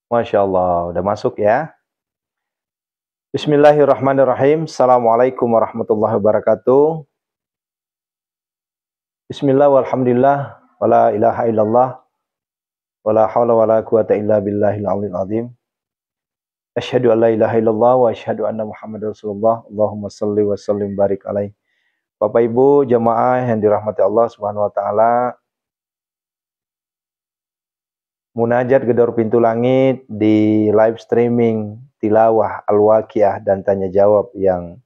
Masya Allah, udah masuk ya. Bismillahirrahmanirrahim. Assalamualaikum warahmatullahi wabarakatuh. Bismillah walhamdulillah. Wala ilaha illallah. Wala hawla wala quwata illa billahil aliyil azim. Asyhadu an la ilaha illallah wa asyhadu anna Muhammadar Rasulullah. Allahumma salli wa sallim barik alaih. Bapak Ibu jamaah yang dirahmati Allah Subhanahu wa taala, munajat gedor pintu langit di live streaming tilawah Al-Waqiah dan tanya jawab yang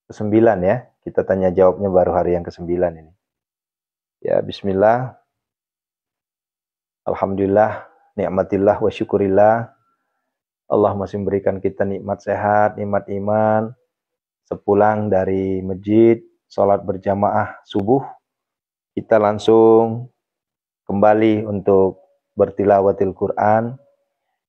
ke-9 ya. Kita tanya jawabnya baru hari yang ke-9 ini. Ya, bismillah. Alhamdulillah, nikmatillah wa syukurillah. Allah masih memberikan kita nikmat sehat, nikmat iman. Sepulang dari masjid, sholat berjamaah subuh, kita langsung kembali untuk bertilawatil Quran.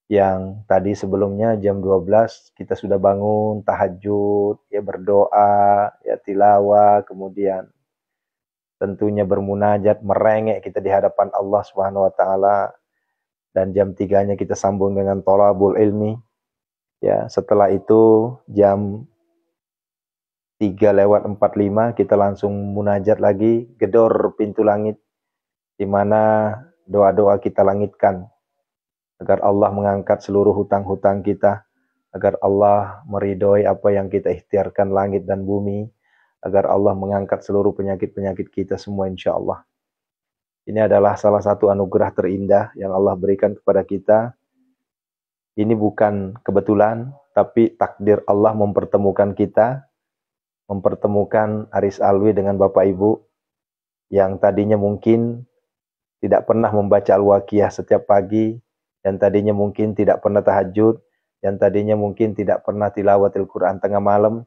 Yang tadi sebelumnya jam 12 kita sudah bangun, tahajud, ya berdoa, ya tilawah, kemudian tentunya bermunajat, merengek kita di hadapan Allah Subhanahu wa taala, dan jam 3-nya kita sambung dengan thalabul ilmi. Ya, setelah itu jam 3:45 kita langsung munajat lagi, gedor pintu langit, di mana doa-doa kita langitkan agar Allah mengangkat seluruh hutang-hutang kita, agar Allah meridhoi apa yang kita ikhtiarkan langit dan bumi, agar Allah mengangkat seluruh penyakit-penyakit kita semua insyaallah. Ini adalah salah satu anugerah terindah yang Allah berikan kepada kita. Ini bukan kebetulan, tapi takdir Allah mempertemukan kita, mempertemukan Aris Alwi dengan Bapak Ibu yang tadinya mungkin tidak pernah membaca Al-Waqiah setiap pagi, yang tadinya mungkin tidak pernah tahajud, yang tadinya mungkin tidak pernah tilawatil Quran tengah malam,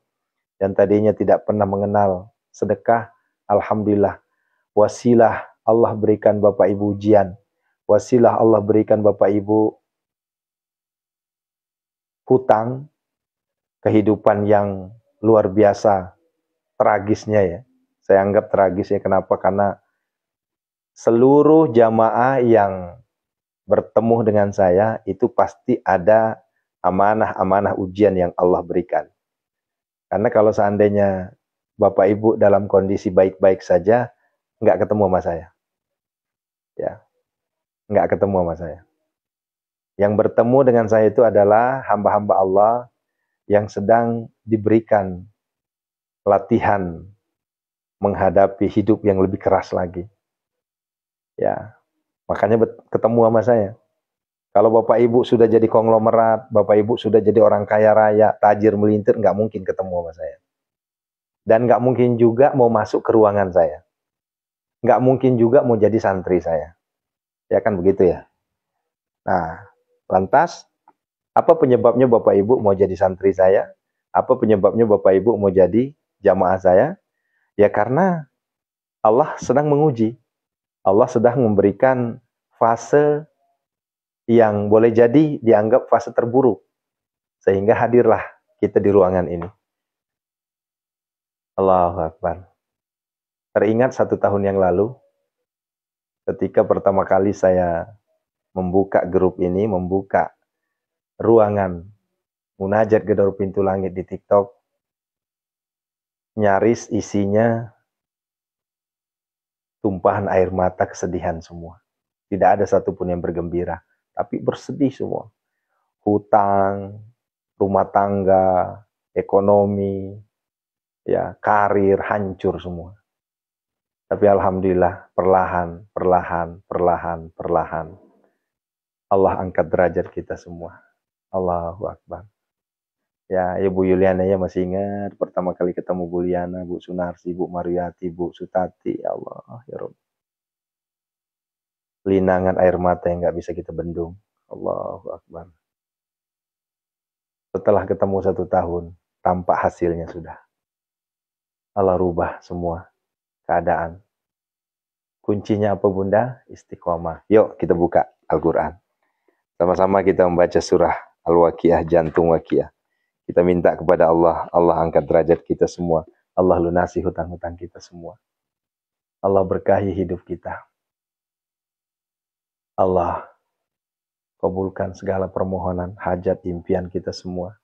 yang tadinya tidak pernah mengenal sedekah. Alhamdulillah, wasilah Allah berikan Bapak Ibu ujian, wasilah Allah berikan Bapak Ibu hutang, kehidupan yang luar biasa tragisnya ya. Saya anggap tragis ya, kenapa? Karena seluruh jamaah yang bertemu dengan saya itu pasti ada amanah-amanah ujian yang Allah berikan. Karena kalau seandainya Bapak Ibu dalam kondisi baik-baik saja, nggak ketemu sama saya. Ya, nggak ketemu sama saya. Yang bertemu dengan saya itu adalah hamba-hamba Allah yang sedang diberikan latihan menghadapi hidup yang lebih keras lagi. Ya, makanya ketemu sama saya. Kalau Bapak Ibu sudah jadi konglomerat, Bapak Ibu sudah jadi orang kaya raya, tajir melintir, nggak mungkin ketemu sama saya. Dan nggak mungkin juga mau masuk ke ruangan saya. Nggak mungkin juga mau jadi santri saya. Ya kan begitu ya. Nah, lantas, apa penyebabnya Bapak Ibu mau jadi santri saya? Apa penyebabnya Bapak Ibu mau jadi jamaah saya? Ya karena Allah sedang menguji. Allah sedang memberikan fase yang boleh jadi dianggap fase terburuk. Sehingga hadirlah kita di ruangan ini. Allahu Akbar. Teringat 1 tahun yang lalu, ketika pertama kali saya membuka grup ini, membuka ruangan munajat gedor pintu langit di TikTok, nyaris isinya tumpahan air mata kesedihan semua. Tidak ada satupun yang bergembira, tapi bersedih semua. Hutang, rumah tangga, ekonomi, ya, karir hancur semua. Tapi alhamdulillah, perlahan, Allah angkat derajat kita semua. Allahu Akbar. Ya, Bu Yuliana ya masih ingat pertama kali ketemu Bu Liana, Bu Sunarsi, Bu Mariati, Bu Sutati. Ya Allah, ya Rabb. Linangan air mata yang nggak bisa kita bendung. Allahu Akbar. Setelah ketemu 1 tahun, tampak hasilnya sudah. Allah rubah semua keadaan. Kuncinya apa Bunda? Istiqomah. Yuk kita buka Al-Quran. Sama-sama kita membaca surah Al-Waqiah, jantung Waqiah. Kita minta kepada Allah, Allah angkat derajat kita semua. Allah lunasi hutang-hutang kita semua. Allah berkahi hidup kita. Allah kabulkan segala permohonan, hajat, impian kita semua.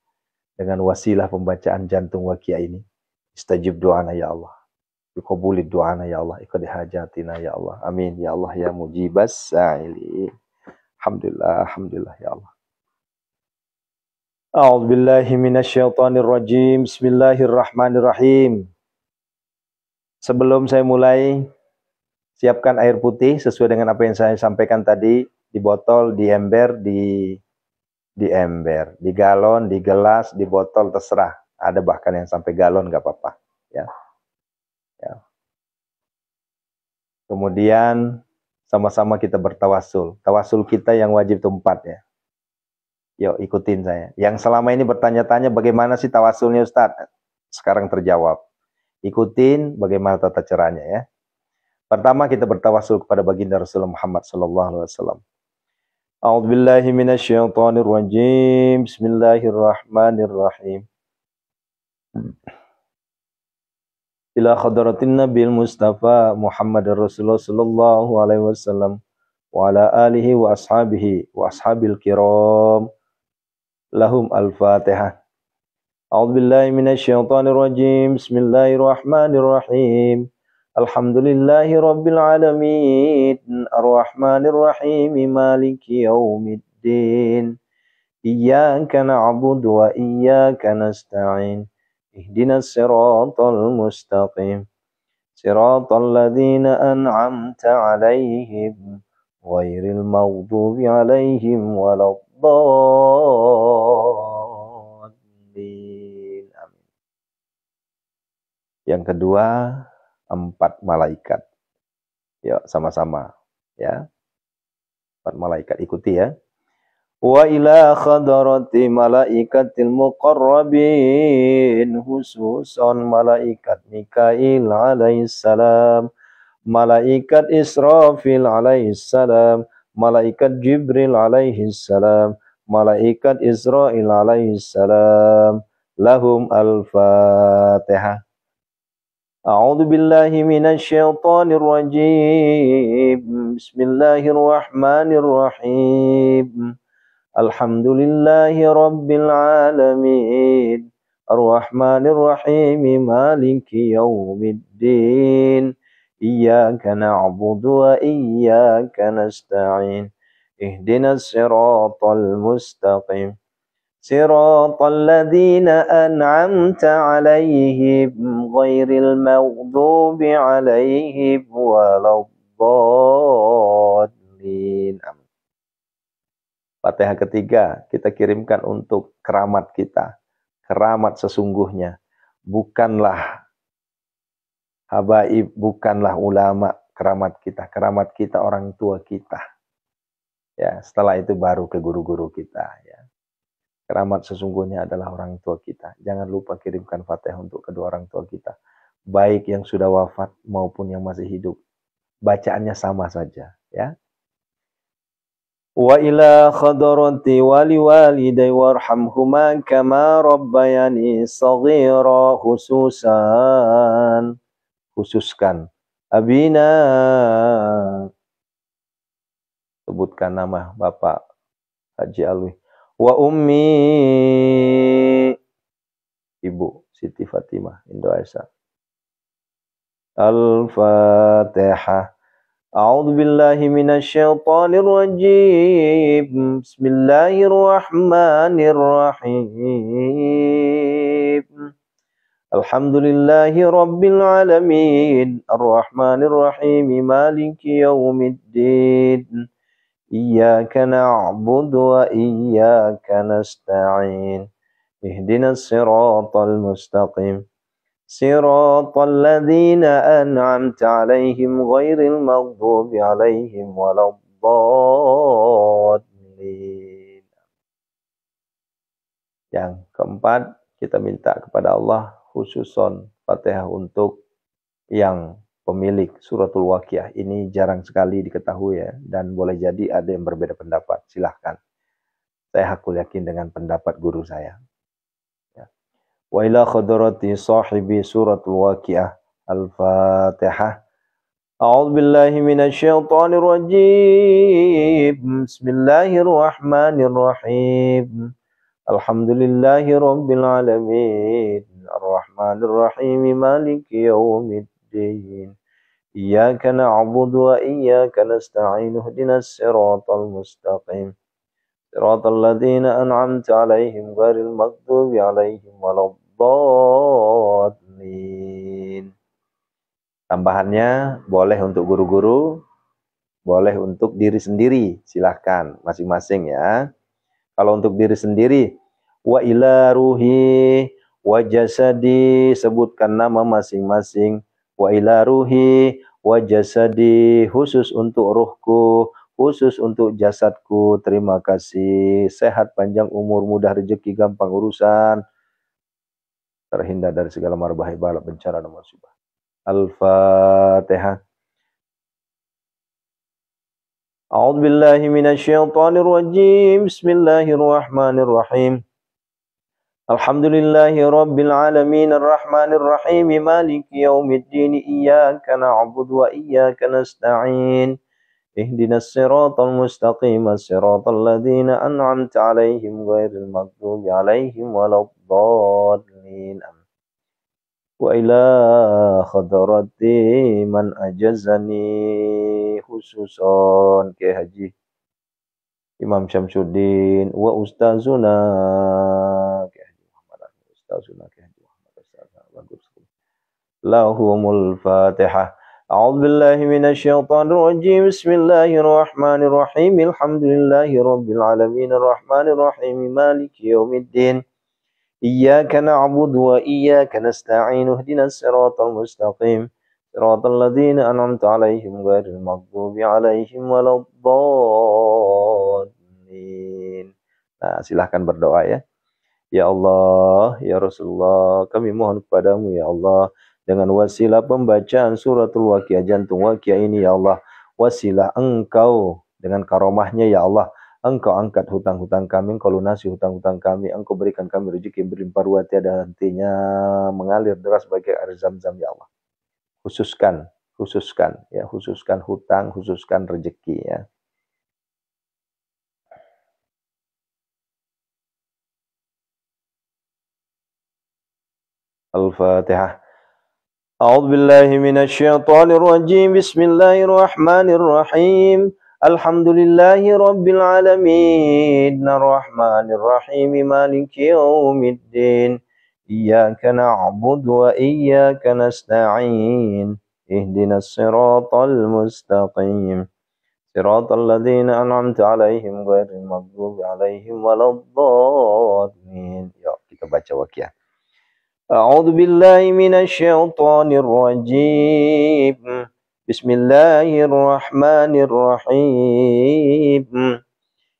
Dengan wasilah pembacaan jantung waqiah ini. Istajib doana ya Allah. Biqabulid doana ya Allah. Iqdi hajatina ya Allah. Amin ya Allah ya mujibas sa'ili. Alhamdulillah, alhamdulillah ya Allah. A'udzubillahi minasyaitonirrajim. Bismillahirrahmanirrahim. Sebelum saya mulai, siapkan air putih sesuai dengan apa yang saya sampaikan tadi, di botol, di ember, di galon, di gelas, di botol, terserah. Ada bahkan yang sampai galon nggak apa-apa, ya. Ya. Kemudian sama-sama kita bertawasul. Tawasul kita yang wajib itu 4 ya. Yuk ikutin saya. Yang selama ini bertanya-tanya bagaimana sih tawasulnya Ustadz? Sekarang terjawab. Ikutin bagaimana tata caranya ya. Pertama kita bertawasul kepada baginda Rasulullah Muhammad sallallahu alaihi wasallam. A'udzubillahi minasyaitonirrajim. Bismillahirrahmanirrahim. Ila khadratin Nabil Mustafa Muhammad Rasulullah sallallahu alaihi wasallam wa ala alihi wa ashabil kiram. Lahum al-Fatihah. A'udzubillahi minasyaitonirrajim. Bismillahirrahmanirrahim. Alhamdulillahi rabbil alamin. Arrahmanirrahim. Maliki yaumiddin. Iyyaka na'budu wa iyyaka nasta'in. Ihdinas siratal mustaqim. Siratal ladzina an'amta 'alaihim ghairil maghdubi 'alaihim waladdallin. Yang kedua, 4 malaikat. Yuk sama-sama ya. 4 malaikat ikuti ya. Wa ila khadrati malaikatil muqarrabin, khususan malaikat Mikail alaihissalam, malaikat Israfil alaihissalam, malaikat Jibril alaihissalam, malaikat Israil alaihissalam. Lahum al-Fatihah. A'udzu billahi minasyaitonir rajim. Bismillahirrahmanirrahim. Alhamdulillahi rabbil alamin. Arrahmanirrahim. Maliki yaumiddin. Iyyaka na'budu wa iyyaka nasta'in. Ihdinas siratal mustaqim. Siratal ladzina an'amta 'alaihim ghairil maghdubi 'alaihim waladdallin. Fatihah ketiga kita kirimkan untuk keramat kita. Keramat sesungguhnya bukanlah habaib, bukanlah ulama, keramat kita orang tua kita. Ya, setelah itu baru ke guru-guru kita ya. Keramat sesungguhnya adalah orang tua kita. Jangan lupa kirimkan Fatihah untuk kedua orang tua kita. Baik yang sudah wafat maupun yang masih hidup. Bacaannya sama saja. Ya. Wa ila khadrati wali waliday warhamhuma kama rabbayani saghira, khususkan abina. Sebutkan nama Bapak Haji Alwi. Wa ummi, Ibu Siti Fatimah Indo Aisyah. Al-Fatihah. A'udzu billahi minasyaitonir rajim. Bismillahirrahmanirrahim. Alhamdulillahi rabbil alamin. Arrahmanirrahim. Maliki yaumiddin. Iyyaka na'budu wa iyyaka nasta'in. Ihdinas siratal mustaqim. Siratal ladzina an'amta 'alaihim ghairil maghdubi 'alaihim waladdallin. Yang keempat, kita minta kepada Allah khususon Fatihah untuk yang pemilik suratul Waqiah. Ini jarang sekali diketahui ya, dan boleh jadi ada yang berbeda pendapat. Silahkan. Saya hakul yakin dengan pendapat guru saya. Ya. Wa ila khadrati sahibi suratul Waqiah. Al-Fatihah. A'udzu billahi minasyaitonir rajim. Bismillahirrahmanirrahim. Alhamdulillahi rabbil alamin. Arrahmanir rahim. Maliki yaumiddin. Iyyaka na'budu wa iyyaka nasta'in. Ihdinas siratal mustaqim. Siratal ladzina an'amta 'alaihim ghairil maghdubi 'alaihim waladdallin. Tambahannya boleh untuk guru-guru, boleh untuk diri sendiri, silahkan masing-masing ya. Kalau untuk diri sendiri, wa ila ruhi wa jasadi, sebutkan nama masing-masing. Wa ila ruhi wa jasadi, khusus untuk ruhku, khusus untuk jasadku. Terima kasih. Sehat, panjang umur, mudah rezeki, gampang urusan, terhindar dari segala mara bahaya, bala, bencana dan musibah. Al-Fatihah. A'udzu billahi minasyaitonir rajim. Bismillahirrahmanirrahim. Alhamdulillahi rabbil alamin arrahmanir rahim maliki yaumiddin iyyaka na'budu wa iyyaka nasta'in ihdinas siratal mustaqim siratal ladzina an'amta 'alaihim ghairil maghdubi 'alaihim waladdallin. Wa ila khadrati man ajazani, khususon ke Haji Imam Syamsuddin wa ustazuna ke Haji Muhammad, ustazuna ke Haji Muhammad lahumul Fatihah. A'udzu billahi minasyaitonir rajim. Bismillahirrahmanirrahim. Alhamdulillahi rabbil alamin arrahmanir rahim maliki yaumiddin. Iyyaka na'budu wa iyyaka nasta'in ihdinas siratal mustaqim siratal ladzina an'amta 'alaihim ghairil maghdubi 'alaihim waladdallin. Nah, silahkan berdoa ya. Ya Allah, ya Rasulullah, kami mohon kepadamu ya Allah, dengan wasilah pembacaan suratul Waqiah, jantung Waqiah ini ya Allah, wasilah Engkau dengan karomahnya ya Allah, Engkau angkat hutang-hutang kami, Engkau lunasi hutang-hutang kami, Engkau berikan kami rezeki berlimpah ruah tiada hentinya, mengalir deras bagai air Zam-Zam ya Allah. Khususkan ya, khususkan hutang, khususkan rezeki ya. Al-Fatihah. A'udzu billahi minasyaitonir rajim. Bismillahirrahmanirrahim. Alhamdulillahi rabbil alamin arrahmanir rahim maliki yaumiddin. Iyyaka na'budu wa iyyaka nasta'in ihdinas siratal mustaqim siratal ladzina an'amta 'alaihim ghairil maghdubi 'alaihim waladdallin. Yuk kita baca Waqiah. A'udzu billahi minasyaitonir rajim. Bismillahirrahmanirrahim.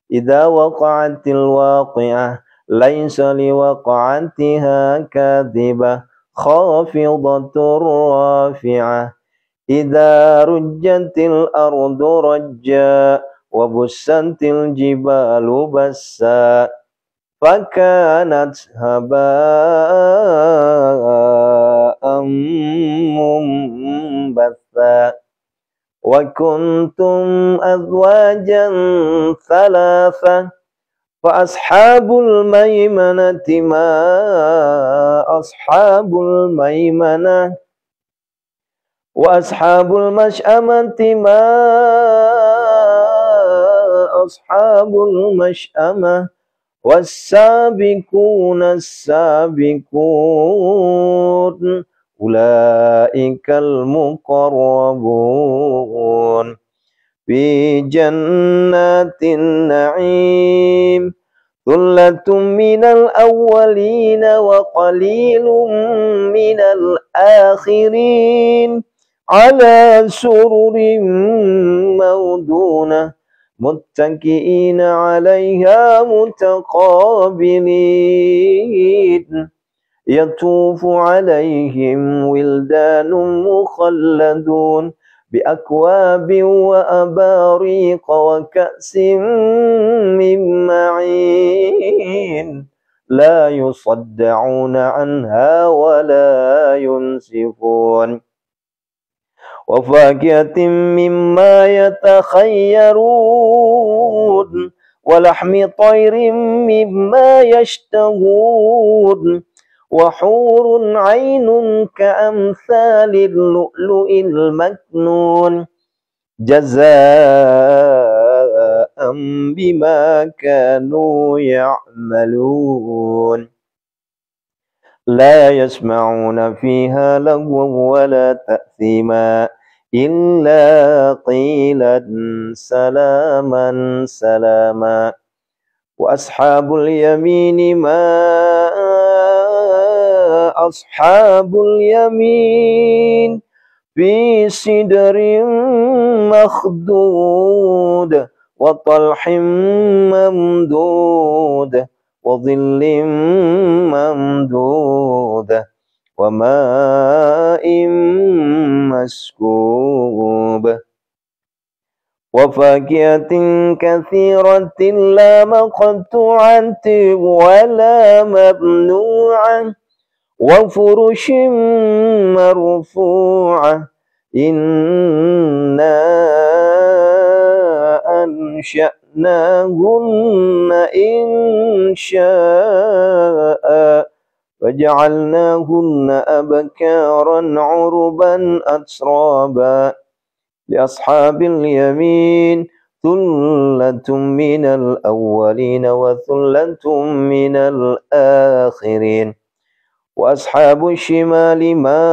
Idza waqa'atil waqi'ah laisa liwaqa'atiha kadhibah khafidatur rafi'ah. Idza rujjatil ardu rajja wa bussantil jibalu bassa fakanat haba'an mumbatha wa kuntum azwajan thalatha fa ashabul maimanati ma ashabul maimanah wa ashabul mash'amati ma ashabul mash'amah was-sabiquna as-sabiqun ulaikal muqarrabun fi jannatin na'im thullatun minal awwalina wa qalilun minal akhirin ala sururin mawdunah muttaqi'ina 'alaiha mutaqabilin yatufu 'alaihim wildanun mukhalladun bi akwabin wa abariqa wa ka'sin min ma'in la yusaddauna 'anha wa la yunsifun وفاكهة مما يتخيرون ولحم طير مما يشتهون وحور عين كأمثال اللؤلؤ المكنون جزاء بما كانوا يعملون لا يسمعون فيها لغوا ولا تأثيما إلا قيلا سلاما سلاما وأصحاب اليمين ما أصحاب اليمين في سدر مخضود وطلح ممدود وظل ممدود وماء مسكوب وفاكهة كثيرة لا مقطوعة ولا ممنوعة وفرش مرفوعة إنا أنشأناهن إن شاء فجعلناهن أبكارا عربا أترابا لأصحاب اليمين ثلة من الأولين وثلة من الآخرين وأصحاب الشمال ما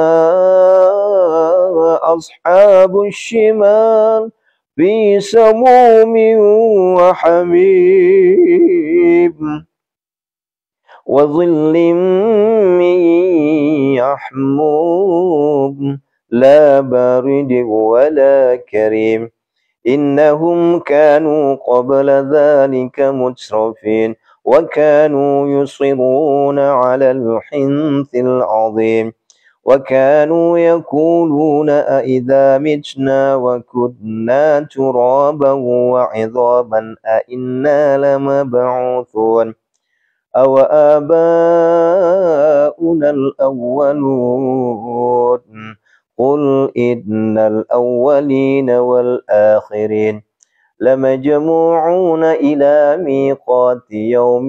أصحاب الشمال في سموم وحميم وظل من يحموم لا بارد ولا كريم إنهم كانوا قبل ذلك مترفين وكانوا يصرون على الحنث العظيم وكانوا يقولون أئذا متنا وكنا ترابا وعظاما أئنا لمبعوثون أو آباؤنا الأولون قل إن الأولين والآخرين لمجموعون إلى ميقات يوم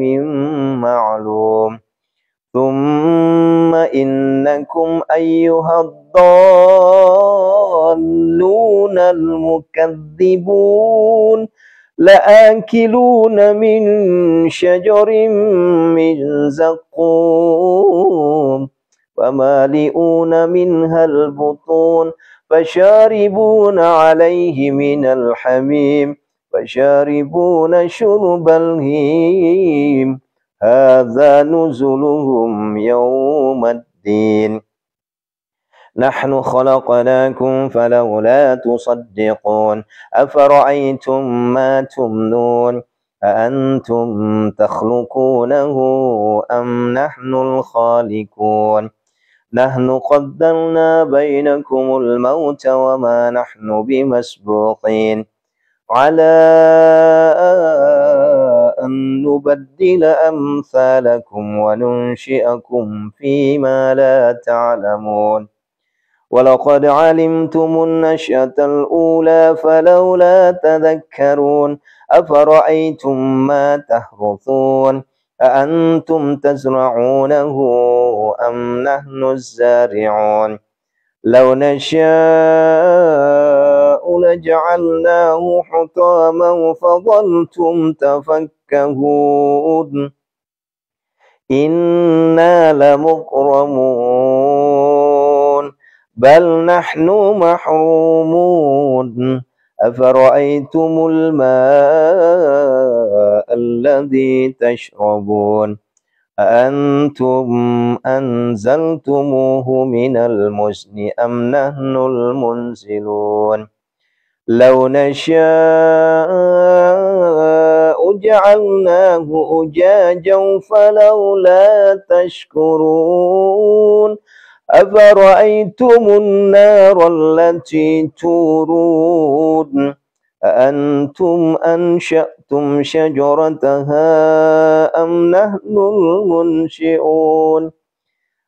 معلوم ثم إنكم أيها الضالون المكذبون لآكلون من شجر من زقوم فمالئون منها البطون فشاربون عليه من الحميم فشاربون شرب الهيم هذا نزلهم يوم الدين نحن خلقناكم فلولا تصدقون أفرأيتم ما تمنون أأنتم تخلقونه أم نحن الخالقون نحن قدرنا بينكم الموت وما نحن بمسبوقين على أن نبدل أمثالكم وننشئكم فيما لا تعلمون ولقد علمتم النشأة الأولى فلولا تذكرون أفرأيتم ما تحرثون أأنتم تزرعونه أم نحن الزارعون لو نشاء لجعلناه حطاما فظلتم تفكهون إنا لمغرمون بل نحن محرومون أفرأيتم الماء الذي تشربون أأنتم أنزلتموه من المزن أم نحن المنزلون لو نشاء جعلناه أجاجا فلولا تشكرون أفرأيتم النار التي تورون أأنتم أنشأتم شجرتها أم نحن المنشئون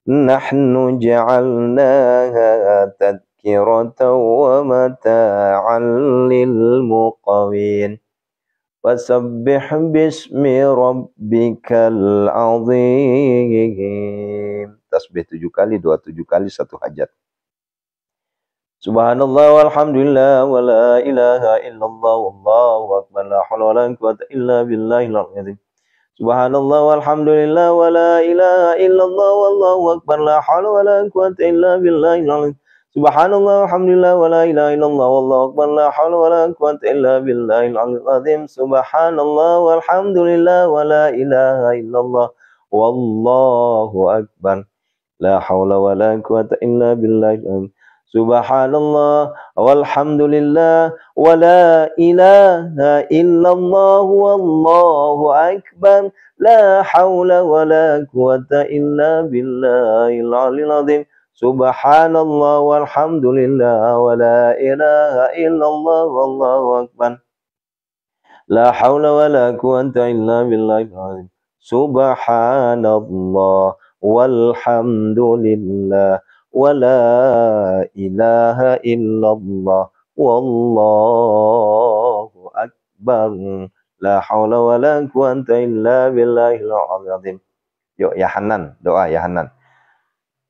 نحن جعلناها تذكرة تذكرة ومتاعا للمقوين فسبح باسم ربك العظيم. Tasbih 7 kali, doa 7 kali, 1 hajat. Subhanallah walhamdulillah wa la ilaha illallah wallahu akbar la haula wa la quwwata illa billahil azim. Subhanallah walhamdulillah wa la ilaha illallah wallahu akbar la haula wa la quwwata illa billahil azim. Subhanallah walhamdulillah wa la ilaha illallah wallahu akbar la haula wa la quwwata illa billahil azim. Subhanallah walhamdulillah wa la ilaha illallah wallahu akbar la haula wa la quwwata illa billahil azim. Subhanallah walhamdulillah wa la ilaha illallah wallahu akbar la haula wa la quwwata illa billahil aliyyil azim. Subhanallah walhamdulillah wa la ilaha illallah wallahu akbar la haula wa la quwwata illa billahil azim. Subhanallah walhamdulillah wa la ilaha illallah wallahu akbar la haula wa la quwwata illa billahil azim. Yuk ya Hanan, doa ya Hanan.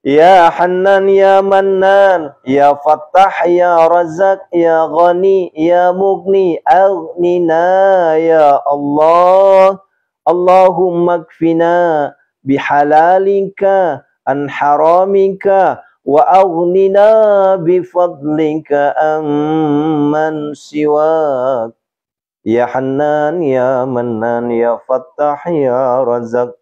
Ya Hanan ya Mannan ya Fattah ya Razak ya Ghani ya Mughni aghnina ya Allah. Allahumma kfina bihalalika an haramika wa aghnina bifadlika amman siwak. Ya Hanan ya Mannan ya Fattah ya Razak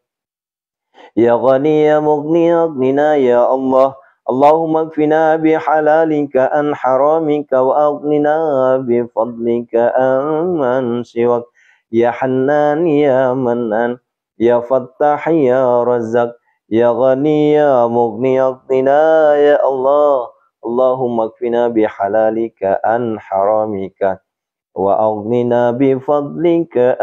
ya Ghani ya Mughni aghnina ya Allah. Allahumma kfina bihalalika an haramika wa aghnina bifadlika amman siwak. Ya Hanan ya Mannan ya Fattah ya Razak ya Ghani ya Mughni aghnina ya Allah. Allahumma kfina bihalalika an haramika wa aghnina bifadlika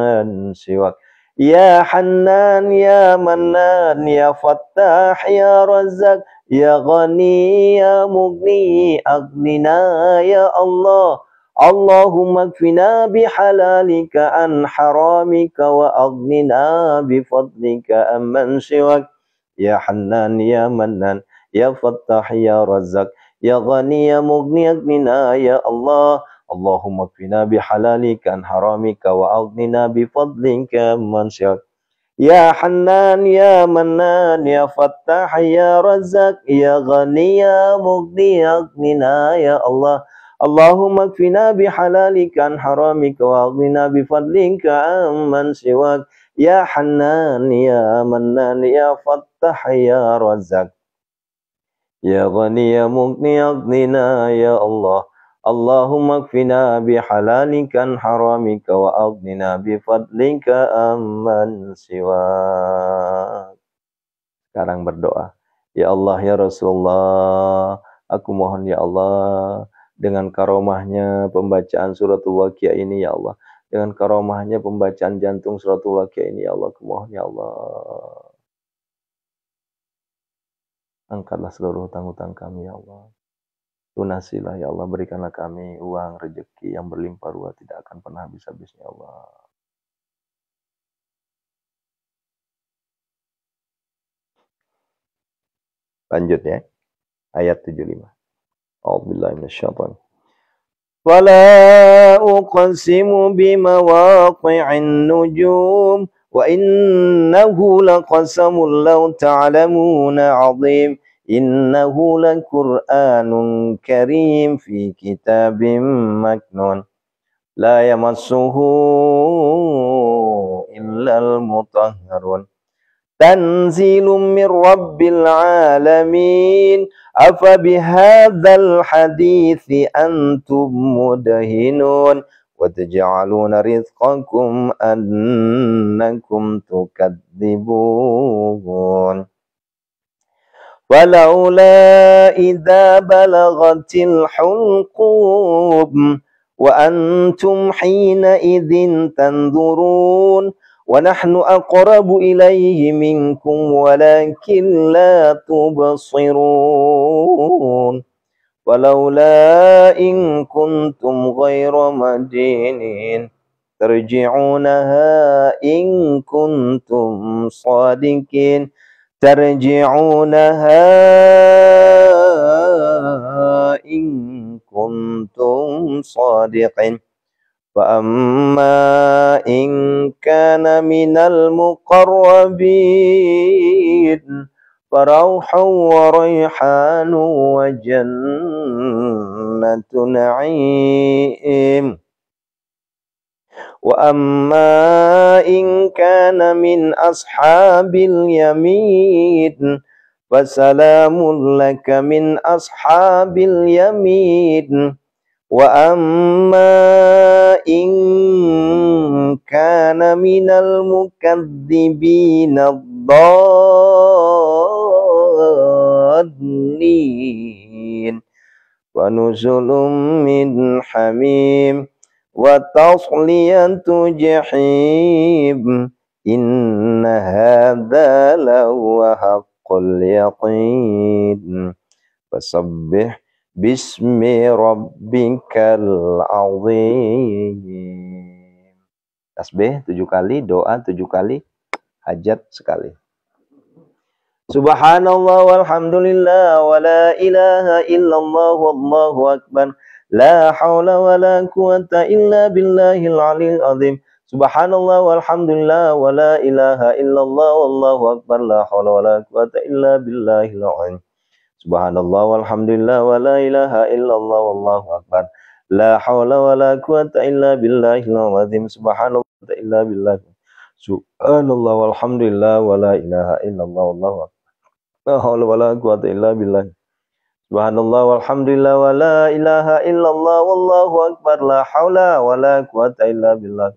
amman siwak. Ya Hanan ya Mannan ya Fattah ya Razak ya Ghani ya Mughni aghnina ya Allah. Allahumma kfina bihalalika an haramika wa aghnina bifadlika amman siwak. Ya Hanan ya Mannan ya Fattah ya Razak ya Ghani ya Mughni aghnina ya Allah. Allahumma kfina bihalalika an haramika wa aghnina bifadlika amman siwak. Ya Hanan ya Mannan ya Fattah ya Razak ya Ghani ya Mughni aghnina ya Allah. Allahumma kfina bihalalika an haramika wa aghnina bifadlika amman siwak. Ya Hanan ya Mannan ya Fattah ya Razak ya Ghani ya Mughni aghnina ya Allah. Allahumma kfina bihalalika an haramika wa aghnina bifadlika amman siwak. Sekarang berdoa. Ya Allah ya Rasulullah, aku mohon ya Allah, dengan karomahnya pembacaan suratul Waqiah ini ya Allah, dengan karomahnya pembacaan jantung suratul Waqiah ini ya Allah, aku mohon ya Allah, angkatlah seluruh hutang-hutang kami ya Allah. Lunasilah ya Allah, berikanlah kami uang rezeki yang berlimpah ruah, tidak akan pernah habis-habisnya ya Allah. Lanjut ya, ayat 75. A'udzubillahi minasyaitonir. Wala uqsimu bimawaqi'in nujum wa innahu laqasamun law ta'lamuna 'azim. Innahu laquranun karim fi kitabim maknun la yamassuhu illal mutahharun tanzilum mir rabbil alamin. Afa bihadzal hadithi antum mudhinun wa taj'aluna rizqakum annakum tukadzibun. Walaula idza balagatil hulqum wa antum hina idzin tanzurun wa nahnu aqrabu ilayhi minkum walakin la tubsirun. ولولا إن كنتم غير مدينين ترجعونها إن كنتم صادقين ترجعونها إن كنتم صادقين فأما إن كان من المقربين فروح وريحان وجنة نعيم وأما إن كان من أصحاب اليمين فسلام لك من أصحاب اليمين وأما إن كان من المكذبين الضالين فنزل من حميم وتصلية جحيم إن هذا لهو حق اليقين فسبح باسم ربك العظيم. Tasbih 7 kali, doa 7 kali, hajat sekali. Subhanallah walhamdulillah wa la ilaha illallah wallahu akbar. La haula wa la quwata illa billahil aliyil azim. Subhanallah walhamdulillah wa la ilaha illallah wallahu akbar. La haula wa la quwata illa billahil azim. Subhanallah walhamdulillah wa la ilaha illallah wallahu akbar. La haula wa la quwata illa billahil azim. Subhanallah illa billah. Subhanallah walhamdulillah wa la ilaha illallah wallahu akbar. La haula wa la quwata illa billah. Subhanallah walhamdulillah wa la ilaha illallah wallahu akbar. La haula wa la quwata illa billah.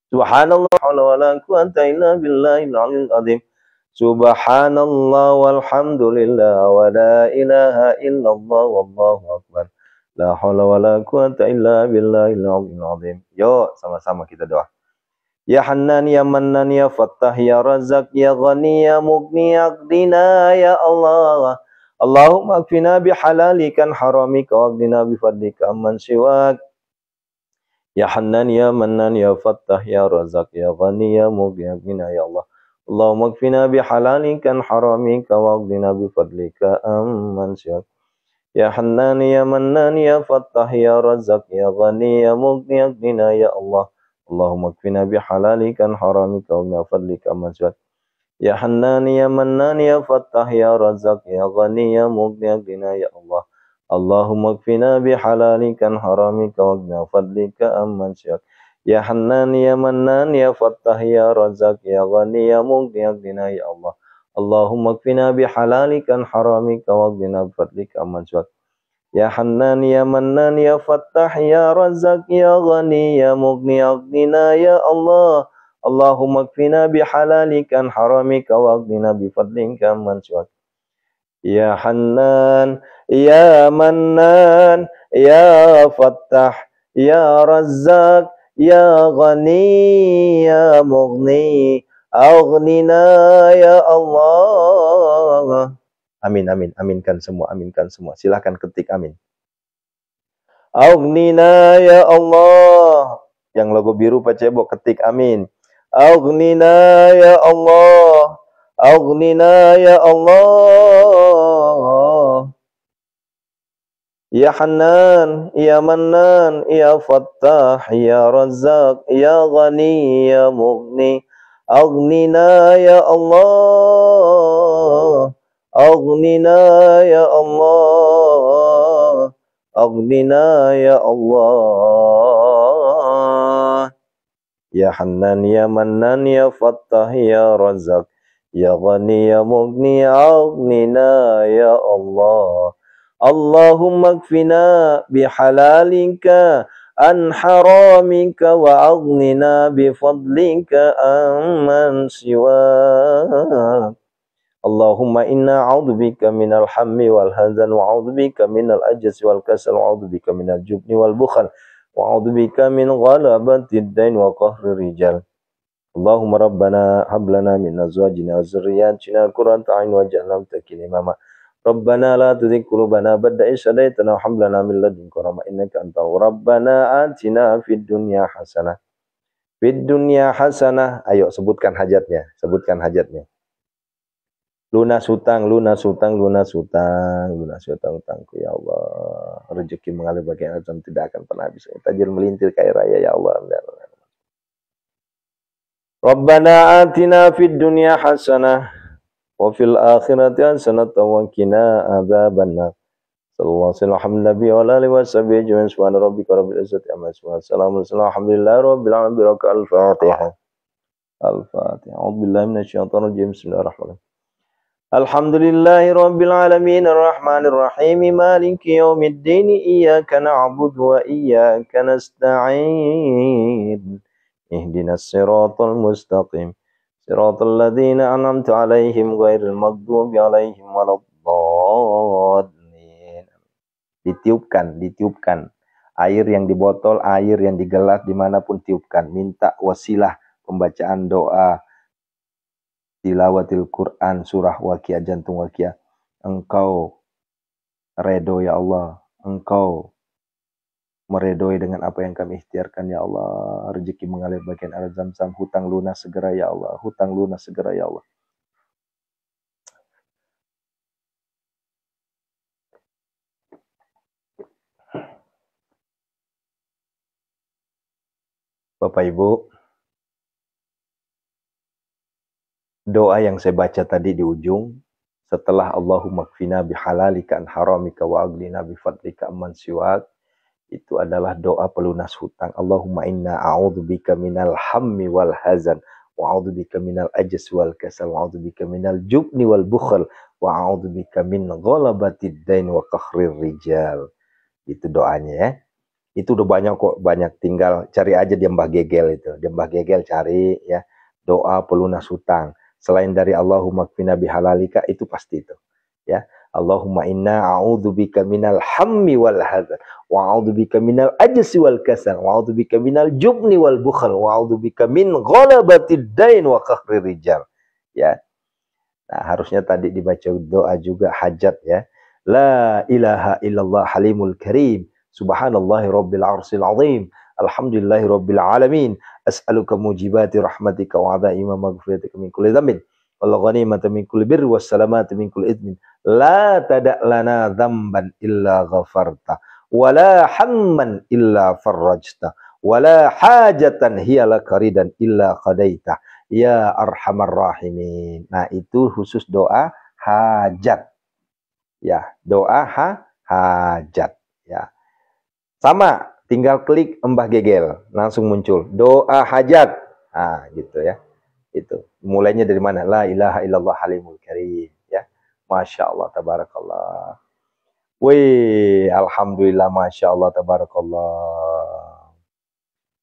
Subhanallah wa la quwata illa billahil aliyil azim. Subhanallah walhamdulillah wa la ilaha illallah wallahu akbar. La haula wa la quwata illa billahil aliyil azim. Yuk sama-sama kita doa. Ya Hannan ya Mannan ya Fattah ya Razak ya Ghani ya Mughni aqdina ya Allah. Allahumma akfina bihalalikan haramika waqdina bifadlika amman siwak. Ya Hannan ya Mannan ya Fattah ya Razak ya Ghani ya Mughni aqdina ya Allah. Allahumma akfina bihalalikan haramika waqdina bifadlika amman siwak. Ya Hannan ya Mannan ya Fattah ya Razak ya Ghani ya Mughni aqdina ya Allah. Allahumma kfina bihalalikan haramika wa fadlika amman siwak. Ya Hannan ya Mannan ya Fattah ya Razak ya Ghani ya Mughni aqdina ya Allah. Allahumma kfina bihalalikan haramika wa fadlika amman siwak. Ya Hannan ya Mannan ya Fattah ya Razak ya Ghani ya Mughni aqdina ya Allah. Allahumma kfina bihalalikan haramika wa fadlika amman siwak. Ya Hannan ya Mannan ya Fattah ya Razak ya Ghani ya Mughni aqdina ya Allah. Allahumma kfina bihalalikan haramika waqdina bifadlika amman siwak. Ya Hannan ya Mannan ya Fattah ya Razak ya Ghani ya Mughni aqdina ya Allah. Amin, amin, aminkan semua, aminkan semua. Silahkan ketik amin. Aghnina ya Allah. Yang logo biru Pak Cebok ketik amin. Aghnina ya Allah. Aghnina ya Allah. Ya Hannan, ya Mannan, ya Fattah, ya Razzaq, ya Ghani, ya Mughni. Aghnina ya Allah. Aghnina ya Allah. Aghnina ya Allah. Ya Hannan ya Mannan ya Fattah ya Razzaq ya Ghani ya Mughni aghnina ya Allah. Allahumma kfina bihalalika an haramika wa aghnina bifadlika amman siwak. Allahumma inna a'udzubika minal hammi wal hazan wa a'udzubika minal ajzi wal kasal wa a'udzubika minal jubni wal bukhal wa a'udzubika min ghalabatid dain wa qahri rijal. Allahumma rabbana hab lana min azwajina wa dzurriyyatina qurrata a'yun waj'alna muttaqina imama. Rabbana la tuzigh qulubana ba'da idh hadaitana wa hab lana min ladunka rahmah innaka antal Rabbana atina fid dunya hasanah. Fid dunya hasanah. Ayo sebutkan hajatnya, sebutkan hajatnya. Lunas hutang, lunas hutang, lunas hutang, lunas hutang-hutangku ya Allah. Rezeki mengalir bagi azam tidak akan pernah habis. Tajir melintir kaya raya ya Allah. Rabbana atina fid dunya hasanah wa fil akhirati hasanah wa qina adzabannar. Sallallahu alaihi wa alihi washabihi ajmain subhana rabbika rabbil izzati amma yasifun. Assalamu alhamdulillahi rabbil alamin. Al-Fatihah. Al-Fatihah. A'udzubillahi minasyaitonir rajim. Bismillahirrahmanirrahim. Alhamdulillahi rabbil alamin arrahmanir rahim maliki yaumiddin iyyaka na'budu wa iyyaka nasta'in ihdinas siratal mustaqim siratal ladzina an'amta 'alaihim ghairil maghdubi 'alaihim waladdallin. Ditiupkan air yang di botol, air yang di gelas, dimanapun tiupkan, minta wasilah pembacaan doa tilawatil Quran, surah Waqiah, jantung Waqiah. Engkau redo ya Allah, Engkau meredoi dengan apa yang kami ikhtiarkan ya Allah. Rezeki mengalir bagian air Zam-Zam, hutang lunas segera ya Allah, hutang lunas segera ya Allah. Bapak Ibu, doa yang saya baca tadi di ujung, setelah Allahumma kfina bihalalika an haramika wa aghlina bifadlika amman siwak, itu adalah doa pelunas hutang. Allahumma inna a'udzubika minal hammi wal hazan wa a'udzubika minal ajz wal kasal wa a'udzubika minal jubni wal bukhl wa a'udzubika min ghalabatid dain wa qahrir rijal. Itu doanya ya. Itu udah banyak kok, banyak, tinggal cari aja di Mbah Gegel itu. Di Mbah Gegel cari ya, doa pelunas hutang. Selain dari Allahumma kfina bihalalika, itu pasti itu. Ya, Allahumma inna a'udzubika minal hammi wal hazan wa a'udzubika minal ajzi wal kasal wa a'udzubika minal jubni wal bukhl wa a'udzubika min ghalabatid dain wa qahrir rijal. Ya. Nah, harusnya tadi dibaca doa juga hajat ya. La ilaha illallah halimul karim. Subhanallahi rabbil arsil azim. Alhamdulillahi rabbil alamin. As'aluka mujibati rahmatika wa adaima maghfiratika min kulli dhanbin wal ghanimata min kulli birri was salamata min kulli ithmin. La tada' lana dhanban illa ghafarta wa la hamman illa farrajta wa la hajatan hiya laka ridan illa qadaita ya arhamar rahimin. Nah, itu khusus doa hajat. Ya, doa hajat ya. Sama, tinggal klik Mbah Gegel, langsung muncul doa hajat. Nah, gitu ya. Itu. Mulainya dari mana? La ilaha illallah halimul karim ya. Masya Allah, tabarakallah. Wih, alhamdulillah, masya Allah, tabarakallah.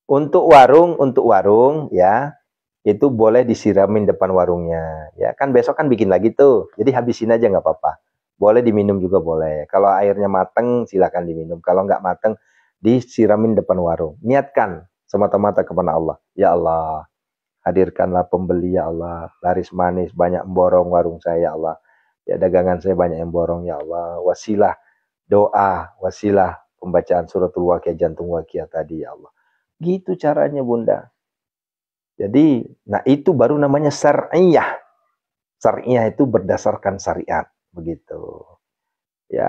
Untuk warung ya, itu boleh disiramin depan warungnya. Ya, kan besok kan bikin lagi tuh. Jadi habisin aja nggak apa-apa. Boleh diminum juga boleh. Kalau airnya mateng, silakan diminum. Kalau nggak mateng, disiramin depan warung. Niatkan semata-mata kepada Allah. Ya Allah, hadirkanlah pembeli ya Allah. Laris manis, banyak borong warung saya ya Allah. Ya, dagangan saya banyak yang borong ya Allah. Wasilah doa, wasilah pembacaan suratul Waqiah, jantung Waqiah tadi ya Allah. Gitu caranya Bunda. Jadi, nah itu baru namanya syar'iyah. Syar'iyah itu berdasarkan syariat. Begitu. Ya,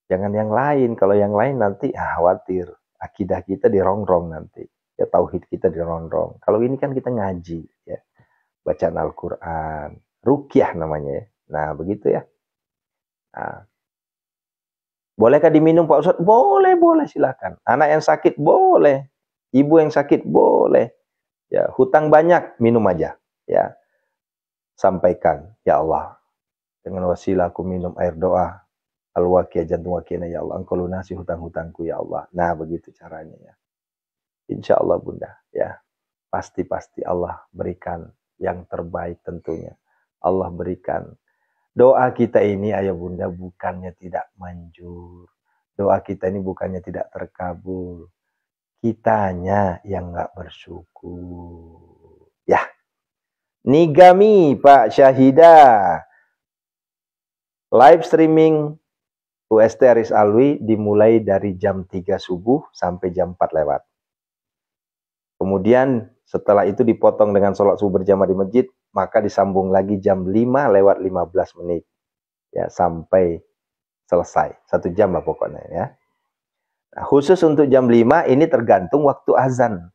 jangan yang lain. Kalau yang lain nanti khawatir. Akidah kita dirongrong nanti. Ya, tauhid kita dirongrong. Kalau ini kan kita ngaji. Ya, bacaan Al-Quran. Ruqyah namanya ya. Nah, begitu ya. Nah, bolehkah diminum Pak Ustadz? Boleh, boleh, silakan. Anak yang sakit boleh. Ibu yang sakit boleh. Ya, hutang banyak, minum aja. Ya, sampaikan, ya Allah, dengan wasilah aku minum air doa Al-Waqiah, jantung Waqiah ya Allah, Engkau lunasi hutang-hutangku ya Allah. Nah, begitu caranya ya. Insya Allah Bunda ya, pasti Allah berikan yang terbaik tentunya. Allah berikan. Doa kita ini ayo Bunda bukannya tidak manjur. Doa kita ini bukannya tidak terkabul. Kitanya yang nggak bersyukur. Ya. Nigami Pak Syahidah. Live streaming UST Aris Alwi dimulai dari jam 3 subuh sampai jam 4 lewat. Kemudian setelah itu dipotong dengan sholat subuh berjamaah di masjid, maka disambung lagi jam 5 lewat 15 menit. Ya, sampai selesai. 1 jam lah pokoknya ya. Nah, khusus untuk jam 5 ini tergantung waktu azan.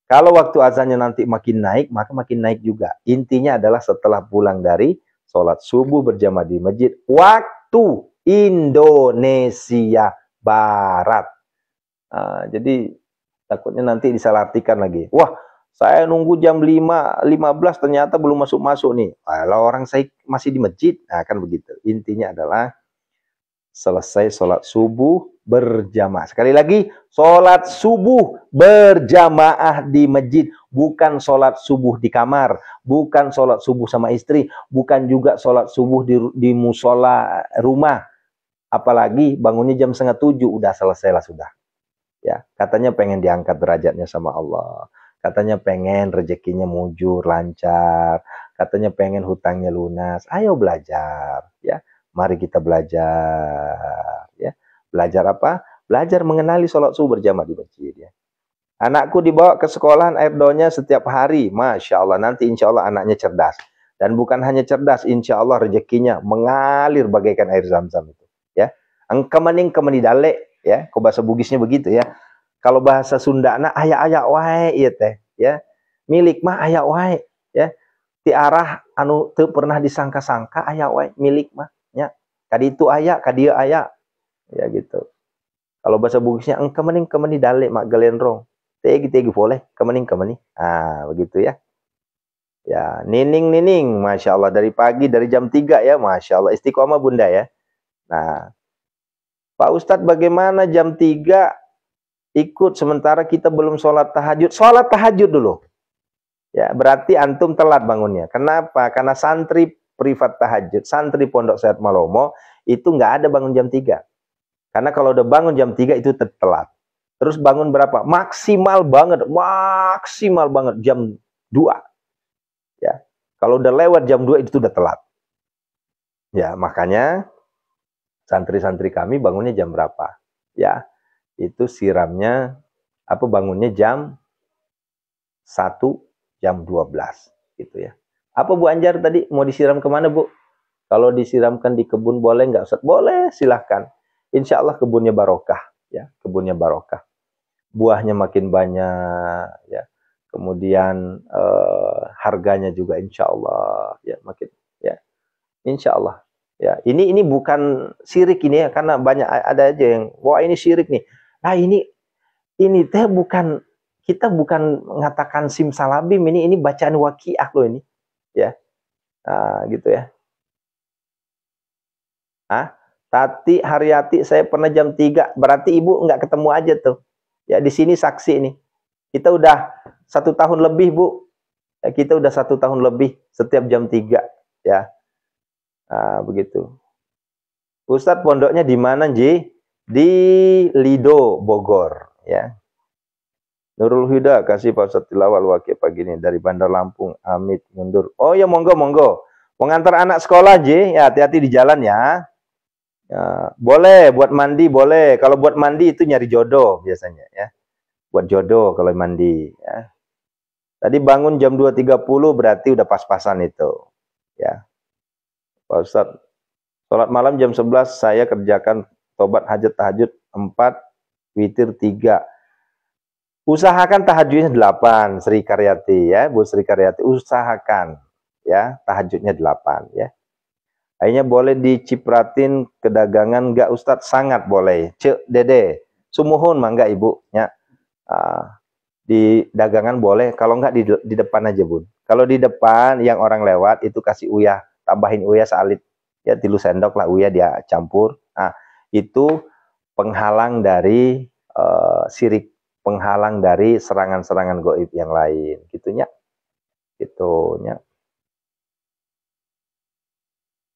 Kalau waktu azannya nanti makin naik, maka makin naik juga. Intinya adalah setelah pulang dari sholat subuh berjamaah di masjid, waktu Indonesia Barat. Jadi takutnya nanti disalahartikan lagi. Wah, saya nunggu jam 5.15 ternyata belum masuk-masuk nih. Kalau orang saya masih di masjid, nah kan begitu. Intinya adalah selesai sholat subuh berjamaah. Sekali lagi, sholat subuh berjamaah di masjid. Bukan sholat subuh di kamar. Bukan sholat subuh sama istri. Bukan juga sholat subuh di musola rumah. Apalagi bangunnya jam 6:30, udah selesai lah sudah. Ya, katanya pengen diangkat derajatnya sama Allah. Katanya pengen rezekinya mujur, lancar. Katanya pengen hutangnya lunas. Ayo belajar, ya. Mari kita belajar, ya. Belajar apa? Belajar mengenali sholat subuh berjamaah di masjid, ya. Anakku dibawa ke sekolahan air doanya setiap hari. Masya Allah, nanti insya Allah anaknya cerdas. Dan bukan hanya cerdas, insya Allah rezekinya mengalir bagaikan air zam-zam itu, ya. Engkemening kemeni dale, ya. Kok bahasa Bugisnya begitu, ya. Kalau bahasa Sundana ayak-ayak wae ieu teh, ya. Milik mah ayak wae, ya. Ti arah anu teu pernah disangka-sangka ayak wae milik mah. Ya, kadi itu ayak, kadi ayak, ya gitu. Kalau bahasa Bugisnya engkemening kemeni dale mak gelenrong, tegi boleh, kemening, begitu ya. Ya, nining, masya Allah dari pagi dari jam 3 ya, masya Allah istiqomah bunda ya. Nah, Pak Ustadz bagaimana jam 3 ikut sementara kita belum sholat tahajud? Sholat tahajud dulu. Ya, berarti antum telat bangunnya. Kenapa? Karena santri privat tahajud, santri Pondok Sehat Malomo itu nggak ada bangun jam 3. Karena kalau udah bangun jam 3 itu telat. Terus bangun berapa? Maksimal banget jam 2. Ya. Kalau udah lewat jam 2 itu udah telat. Ya, makanya santri-santri kami bangunnya jam berapa? Ya, itu siramnya bangunnya jam 1, jam 12 gitu ya. Apa Bu Anjar tadi mau disiram kemana Bu? Kalau disiramkan di kebun boleh nggak Ustaz? Boleh, silahkan. Insya Allah kebunnya barokah, ya, kebunnya barokah. Buahnya makin banyak, ya. Kemudian harganya juga insya Allah, ya, makin, ya, insya Allah. Ya, ini bukan syirik ini ya, karena banyak ada aja yang, wah ini syirik nih. Nah ini teh bukan, kita bukan mengatakan simsalabim, ini bacaan waqiah loh ini, ya. Nah, gitu ya. Tati Haryati saya pernah jam 3, berarti ibu nggak ketemu aja tuh. Ya di sini saksi nih. Kita udah 1 tahun lebih Bu. Ya, kita udah 1 tahun lebih setiap jam 3 ya. Nah, begitu. Ustadz pondoknya di mana Ji? Di Lido Bogor ya. Nurul Huda kasih Pak Ustadz tilawal wakil pagi ini dari Bandar Lampung. Amit mundur. Oh ya monggo. Mau ngantar anak sekolah Ji, ya hati-hati di jalan ya. Ya, boleh buat mandi boleh. Kalau buat mandi itu nyari jodoh biasanya ya. Buat jodoh kalau mandi ya. Tadi bangun jam 2.30 berarti udah pas-pasan itu. Ya. Pak Ustadz, sholat malam jam 11 saya kerjakan tobat hajat tahajud 4, witir 3. Usahakan tahajudnya 8, Sri Karyati ya, Bu Sri Karyati, usahakan ya, tahajudnya 8 ya. Akhirnya boleh dicipratin ke dagangan enggak Ustadz? Sangat boleh. Cek Dede, sumuhun mangga Ibu ya. Di dagangan boleh, kalau enggak di depan aja Bun. Kalau di depan yang orang lewat itu kasih uyah, tambahin uyah salit. Ya 3 sendok lah uyah dia campur. Nah, itu penghalang dari syirik, penghalang dari serangan-serangan gaib yang lain, gitunya. Gitunya.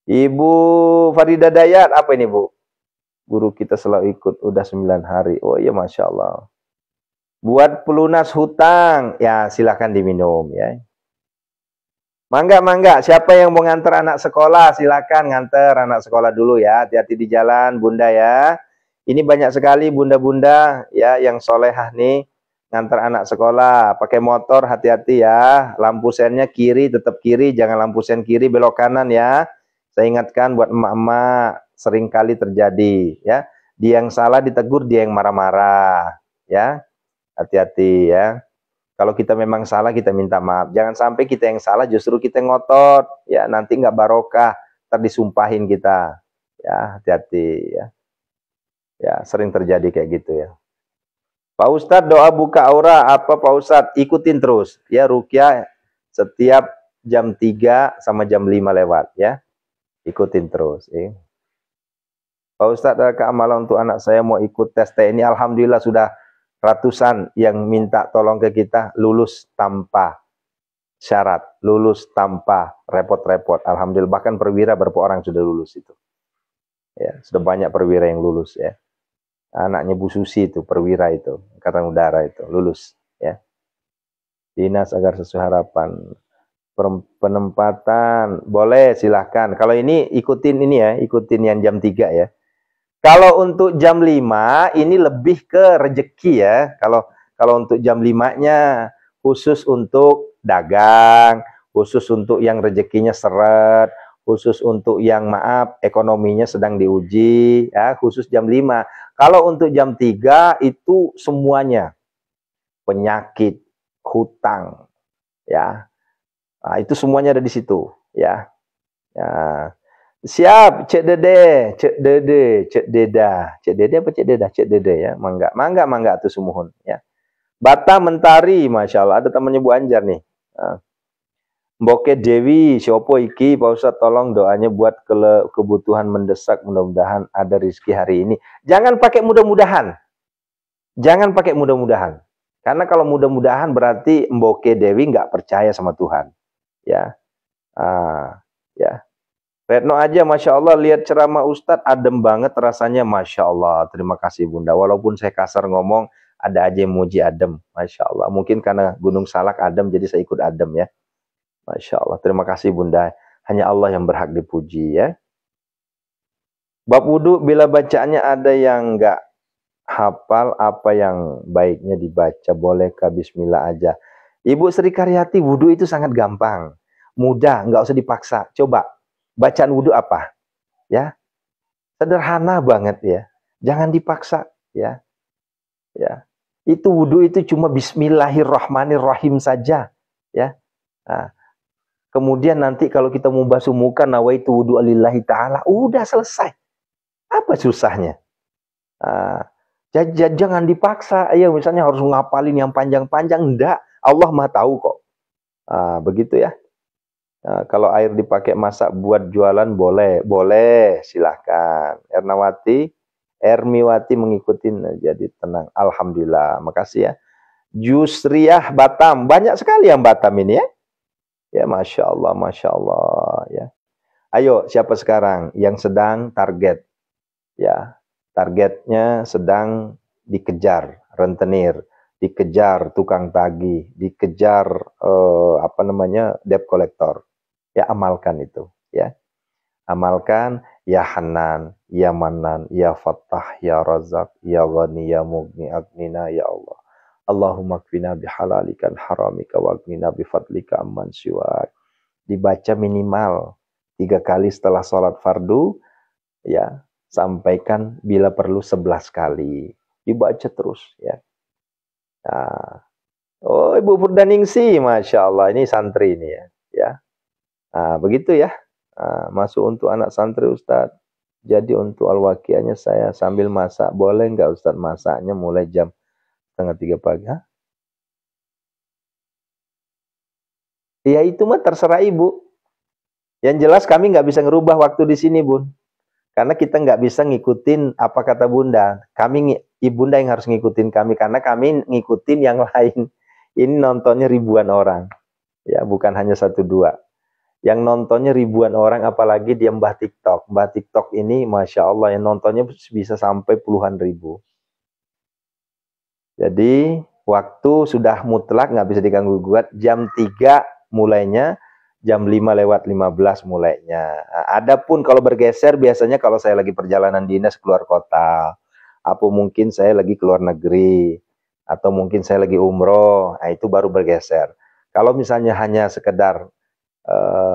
Ibu Farida Dayat, apa ini Bu? Guru kita selalu ikut, udah 9 hari. Oh iya Masya Allah. Buat pelunas hutang, ya silahkan diminum ya. Mangga, mangga. Siapa yang mau nganter anak sekolah, silakan nganter anak sekolah dulu ya. Hati-hati di jalan, Bunda ya. Ini banyak sekali bunda-bunda ya yang solehah nih. Nganter anak sekolah, pakai motor hati-hati ya. Lampu sennya kiri, tetap kiri. Jangan lampu sen kiri, belok kanan ya. Saya ingatkan buat emak-emak, sering kali terjadi ya. Dia yang salah ditegur, dia yang marah-marah ya. Hati-hati ya. Kalau kita memang salah, kita minta maaf. Jangan sampai kita yang salah, justru kita ngotot. Ya, nanti nggak barokah, ntar disumpahin kita. Ya, hati-hati ya. Ya, sering terjadi kayak gitu ya. Pak Ustadz, doa buka aura apa Pak Ustadz? Ikutin terus. Ya, ruqyah setiap jam 3 sama jam 5 lewat ya. Ikutin terus. Ya. Pak Ustadz, ada keamalan untuk anak saya mau ikut tes TNI. Alhamdulillah sudah ratusan yang minta tolong ke kita, lulus tanpa syarat, lulus tanpa repot-repot. Alhamdulillah, bahkan perwira berapa orang sudah lulus itu. Ya, sudah banyak perwira yang lulus ya. Anaknya Bu Susi itu, perwira itu, Angkatan Udara itu, lulus ya. Dinas agar sesuai harapan. Penempatan, boleh silahkan. Kalau ini ikutin ini ya, ikutin yang jam 3 ya. Kalau untuk jam 5 ini lebih ke rezeki ya. Kalau untuk jam 5-nya khusus untuk dagang, khusus untuk yang rezekinya seret, khusus untuk yang maaf ekonominya sedang diuji ya, khusus jam 5. Kalau untuk jam 3 itu semuanya. Penyakit, hutang ya. Nah, itu semuanya ada di situ ya. Ya. Siap, Cek Dede, Cek Dede, Cek Deda, Cek Dede apa Cek Deda, Cek Dede ya, mangga, mangga, mangga tuh sumuhun ya. Bata Mentari, masya Allah, ada temannya Bu Anjar nih. Mboke Dewi, Siopo iki, Pak Ustadz tolong doanya buat kebutuhan mendesak, mudah-mudahan ada rezeki hari ini. Jangan pakai mudah-mudahan, jangan pakai mudah-mudahan, karena kalau mudah-mudahan berarti Mboke Dewi nggak percaya sama Tuhan, ya, ya. Retno aja, Masya Allah, lihat ceramah Ustadz, adem banget rasanya, Masya Allah. Terima kasih Bunda, walaupun saya kasar ngomong, ada aja yang muji adem, Masya Allah. Mungkin karena Gunung Salak adem, jadi saya ikut adem ya. Masya Allah, terima kasih Bunda. Hanya Allah yang berhak dipuji ya. Bab wudhu, bila bacaannya ada yang nggak hafal, apa yang baiknya dibaca, bolehkah bismillah aja? Ibu Sri Karyati, wudhu itu sangat gampang. Mudah, nggak usah dipaksa. Coba. Bacaan wudhu apa? Ya, sederhana banget ya. Jangan dipaksa ya. Ya, itu wudhu itu cuma Bismillahirrahmanirrahim saja ya. Nah, kemudian nanti kalau kita mau basuh muka, nawaitu wudhu lillahi ta'ala, udah selesai. Apa susahnya? Nah, jangan dipaksa. Ya, misalnya harus ngapalin yang panjang-panjang, enggak. Allah mah tahu kok. Nah, begitu ya. Nah, kalau air dipakai masak buat jualan boleh, boleh, silahkan. Ermiwati mengikuti jadi tenang. Alhamdulillah, makasih ya. Jusriah Batam, banyak sekali yang Batam ini ya. Ya, Masya Allah ya. Ayo, siapa sekarang yang sedang target? Ya, targetnya sedang dikejar rentenir, dikejar tukang tagih, dikejar debt collector. Ya, amalkan itu ya. Amalkan ya Hanan, ya Manan, ya Fattah, ya Razak, ya Ghani, ya Mughni, Agnina ya Allah. Allahumma kfina bihalalika haramika wa agnina bifadlika amman siwak. Dibaca minimal 3 kali setelah sholat fardu ya, sampaikan bila perlu 11 kali. Dibaca terus ya. Nah. Oh, Ibu Purdaningsi, Masya Allah, ini santri ini ya. Ya. Nah, begitu ya. Nah, masuk untuk anak santri Ustadz. Jadi untuk al-waqiahnya saya sambil masak. Boleh nggak Ustadz masaknya mulai jam 2:30 pagi? Hah? Ya itu mah terserah Ibu. Yang jelas kami nggak bisa ngerubah waktu di sini Bun. Karena kita nggak bisa ngikutin apa kata Bunda. Ibunda yang harus ngikutin kami. Karena kami ngikutin yang lain. Ini nontonnya ribuan orang. Ya, bukan hanya 1-2. Yang nontonnya ribuan orang, apalagi dia Mbah TikTok. Mbah TikTok ini, Masya Allah, yang nontonnya bisa sampai puluhan ribu. Jadi, waktu sudah mutlak, nggak bisa diganggu-gugat. Jam 3 mulainya, jam 5:15 mulainya. Nah, adapun kalau bergeser biasanya kalau saya lagi perjalanan dinas keluar kota, apa mungkin saya lagi keluar negeri, atau mungkin saya lagi umroh, nah itu baru bergeser. Kalau misalnya hanya sekedar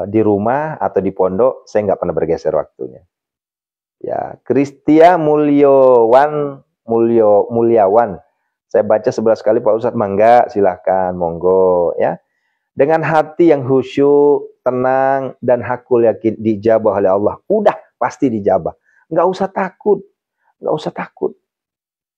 di rumah atau di pondok, saya nggak pernah bergeser waktunya. Ya, Kristia Mulyawan. Saya baca 11 kali Pak Ustadz, mangga, silahkan, monggo ya. Dengan hati yang khusyuk, tenang, dan hakul yakin dijabah oleh Allah. Udah, pasti dijabah. Nggak usah takut. Nggak usah takut.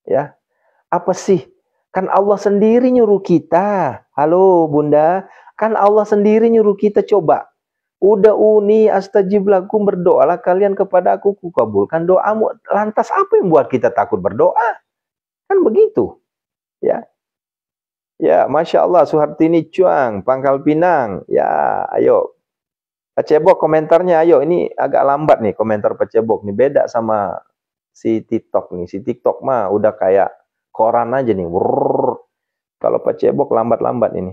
Ya, apa sih? Kan Allah sendiri nyuruh kita. Halo Bunda, kan Allah sendiri nyuruh kita coba. Udah uni astajib lakum, berdoalah kalian kepada aku, kukabulkan doamu. Lantas apa yang buat kita takut berdoa? Kan begitu. Ya. Ya, Masya Allah, Suhartini Cuang, Pangkal Pinang. Ya, ayo. Pak Cebok komentarnya, ayo. Ini agak lambat nih komentar Pak Cebok. Nih beda sama si TikTok nih. Si TikTok mah udah kayak koran aja nih. Wrrr. Kalau Pak Cebok lambat-lambat ini.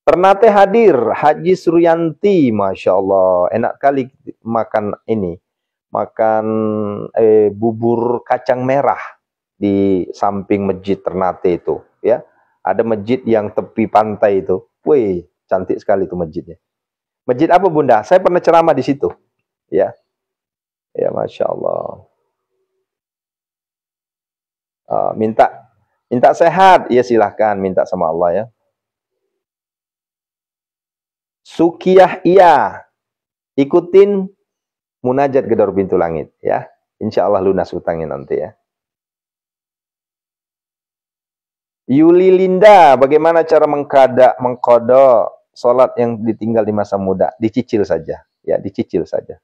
Ternate hadir, Haji Suryanti, Masya Allah. Enak kali makan ini. Makan bubur kacang merah di samping masjid Ternate itu. Ya, ada masjid yang tepi pantai itu. Wih, cantik sekali itu masjidnya. Masjid apa Bunda? Saya pernah ceramah di situ. Ya, ya Masya Allah. Minta sehat, ya silahkan minta sama Allah ya. Sukiyah iya, ikutin munajat gedor pintu langit ya. Insya Allah lunas utangnya nanti ya. Yuli Linda, bagaimana cara mengkodok sholat yang ditinggal di masa muda? Dicicil saja, ya dicicil saja.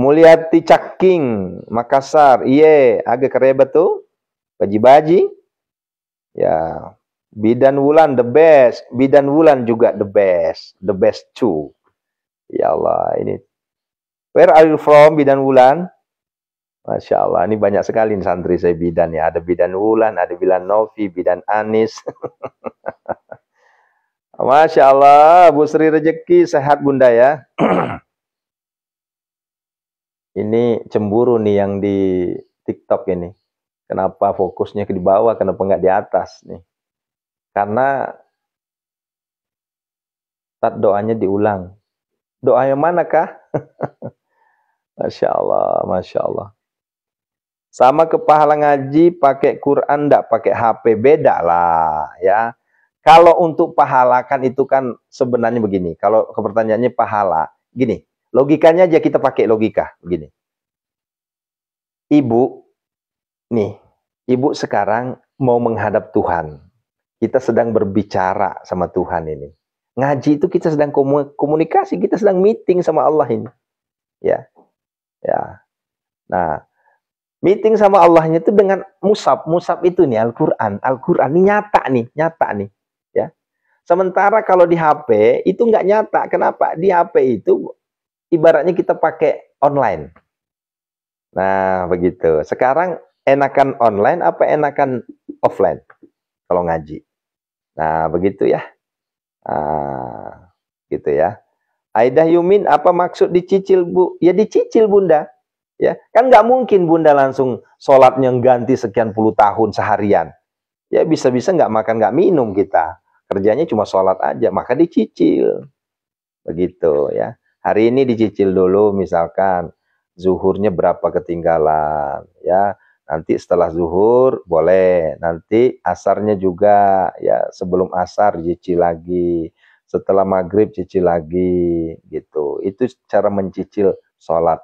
Mulyati Caking, Makassar, iye, agak keren betul. Baji-baji, ya. Bidan Wulan the best, Bidan Wulan juga the best too. Ya Allah, ini. Where are you from, Bidan Wulan? Masya Allah, ini banyak sekali santri saya bidan ya. Ada Bidan Wulan, ada Bidan Novi, Bidan Anis. Masya Allah, Bu Sri Rezeki, sehat Bunda ya. Ini cemburu nih yang di TikTok ini. Kenapa fokusnya ke di bawah, kenapa nggak di atas nih? Karena doanya diulang. Doa yang mana kah? Masya Allah, Masya Allah. Sama ke pahala ngaji, pakai Quran, enggak pakai HP, beda lah ya. Kalau untuk pahala kan itu kan sebenarnya begini. Kalau pertanyaannya pahala, gini, logikanya aja kita pakai logika, begini. Ibu, nih, ibu sekarang mau menghadap Tuhan. Kita sedang berbicara sama Tuhan ini. Ngaji itu kita sedang komunikasi, kita sedang meeting sama Allah ini. Ya. Ya. Nah, meeting sama Allahnya itu dengan musab. Musab itu nih Al-Qur'an. Al-Qur'an ini nyata nih, ya. Sementara kalau di HP itu nggak nyata. Kenapa? Di HP itu ibaratnya kita pakai online. Nah, begitu. Sekarang enakan online apa enakan offline kalau ngaji? Nah, begitu ya. Nah, gitu ya. Aidah Yumin, apa maksud dicicil, Bu? Ya dicicil, Bunda. Ya, kan nggak mungkin Bunda langsung sholatnya ganti sekian puluh tahun seharian. Ya bisa-bisa nggak makan nggak minum kita. Kerjanya cuma sholat aja, maka dicicil. Begitu ya. Hari ini dicicil dulu misalkan zuhurnya berapa ketinggalan ya. Nanti setelah zuhur boleh, nanti asarnya juga ya, sebelum asar cicil lagi, setelah maghrib cicil lagi gitu. Itu cara mencicil sholat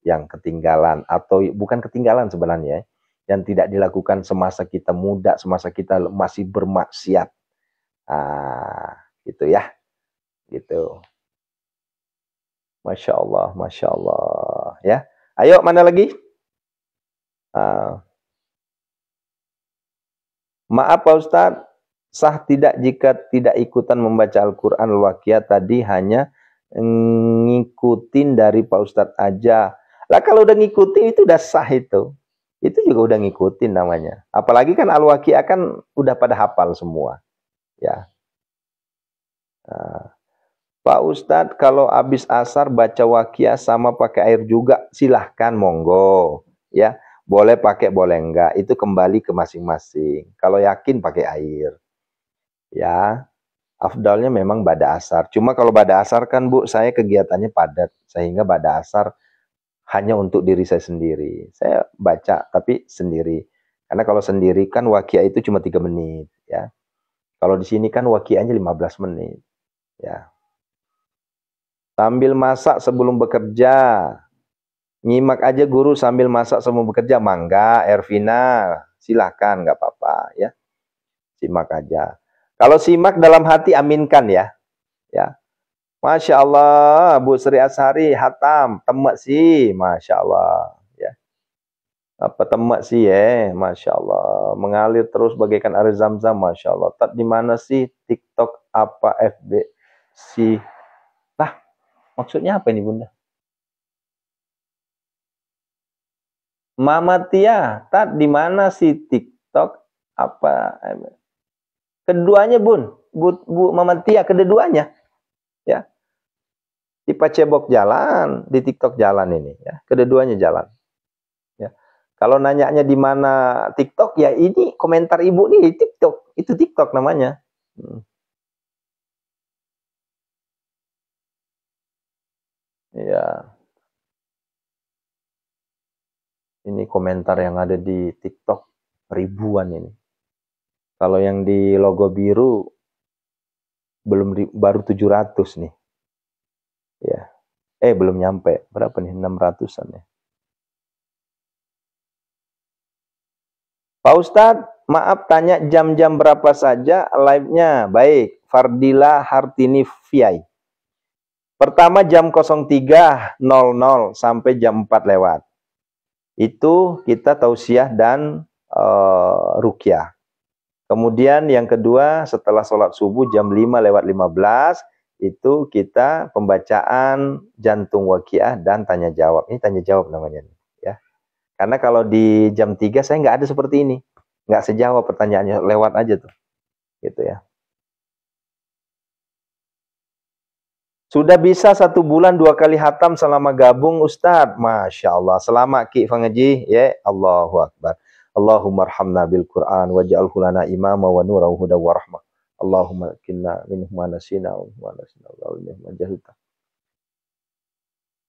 yang ketinggalan, atau bukan ketinggalan sebenarnya, yang tidak dilakukan semasa kita muda, semasa kita masih bermaksiat. Gitu ya, gitu. Masya Allah, Masya Allah. Ya, ayo mana lagi? Maaf Pak Ustadz, sah tidak jika tidak ikutan membaca Al-Quran Al-Waqiah tadi, hanya ngikutin dari Pak Ustadz aja. Lah kalau udah ngikutin itu udah sah itu. Itu juga udah ngikutin namanya. Apalagi kan Al-Waqiah kan udah pada hafal semua. Ya. Pak Ustadz, kalau habis asar baca waqiah sama pakai air juga, silahkan, monggo. Ya, boleh pakai, boleh enggak. Itu kembali ke masing-masing. Kalau yakin pakai air. Ya, afdalnya memang bada asar. Cuma kalau bada asar kan Bu, saya kegiatannya padat. Sehingga bada asar hanya untuk diri saya sendiri. Saya baca, tapi sendiri. Karena kalau sendiri kan waqiah itu cuma 3 menit. Ya, kalau di sini kan waqiahnya 15 menit. Ya. Sambil masak sebelum bekerja. Nyimak aja guru sambil masak sebelum bekerja. Mangga, Ervina. Silahkan, nggak apa-apa ya. Simak aja. Kalau simak dalam hati, aminkan ya. Ya. Masya Allah, Bu Sri Ashari, hatam, temak sih. Masya Allah. Ya. Apa temak sih ya. Masya Allah. Mengalir terus bagaikan air zam-zam. Masya Allah. Tak di mana sih TikTok apa FB sih. Lah, maksudnya apa ini Bunda? Mama Tia, tat di mana sih TikTok apa? Keduanya Bun, Bu Mama Tia, kedua-duanya ya. Di Pacebok jalan, di TikTok jalan ini ya. Kedua-duanya jalan. Ya. Kalau nanyanya di mana TikTok, ya ini komentar Ibu nih di TikTok, itu TikTok namanya. Ya. Ini komentar yang ada di TikTok ribuan ini. Kalau yang di logo biru baru 700 nih. Ya. Belum nyampe. Berapa nih? 600-an ya. Pak Ustadz, maaf tanya jam-jam berapa saja live-nya? Baik, Fardila Hartini Viai. Pertama jam 03.00 sampai jam 4 lewat. Itu kita tausiah dan ruqyah. Kemudian yang kedua setelah sholat subuh jam 5:15 itu kita pembacaan jantung waqiah dan tanya jawab. Ini tanya jawab namanya ya. Karena kalau di jam 3 saya nggak ada seperti ini. Nggak sejawab pertanyaannya, lewat aja tuh. Gitu ya. Sudah bisa 1 bulan 2 kali hatam selama gabung Ustadz. Masya Allah. Selama Ki Fangeji ya. Allahu Akbar. Allahumma arhamna bil Quran waj'alhu lana imama wa nura wa huda wa rahmah. Allahumma kinna minhu ma nasina wa nasina wa jahilta.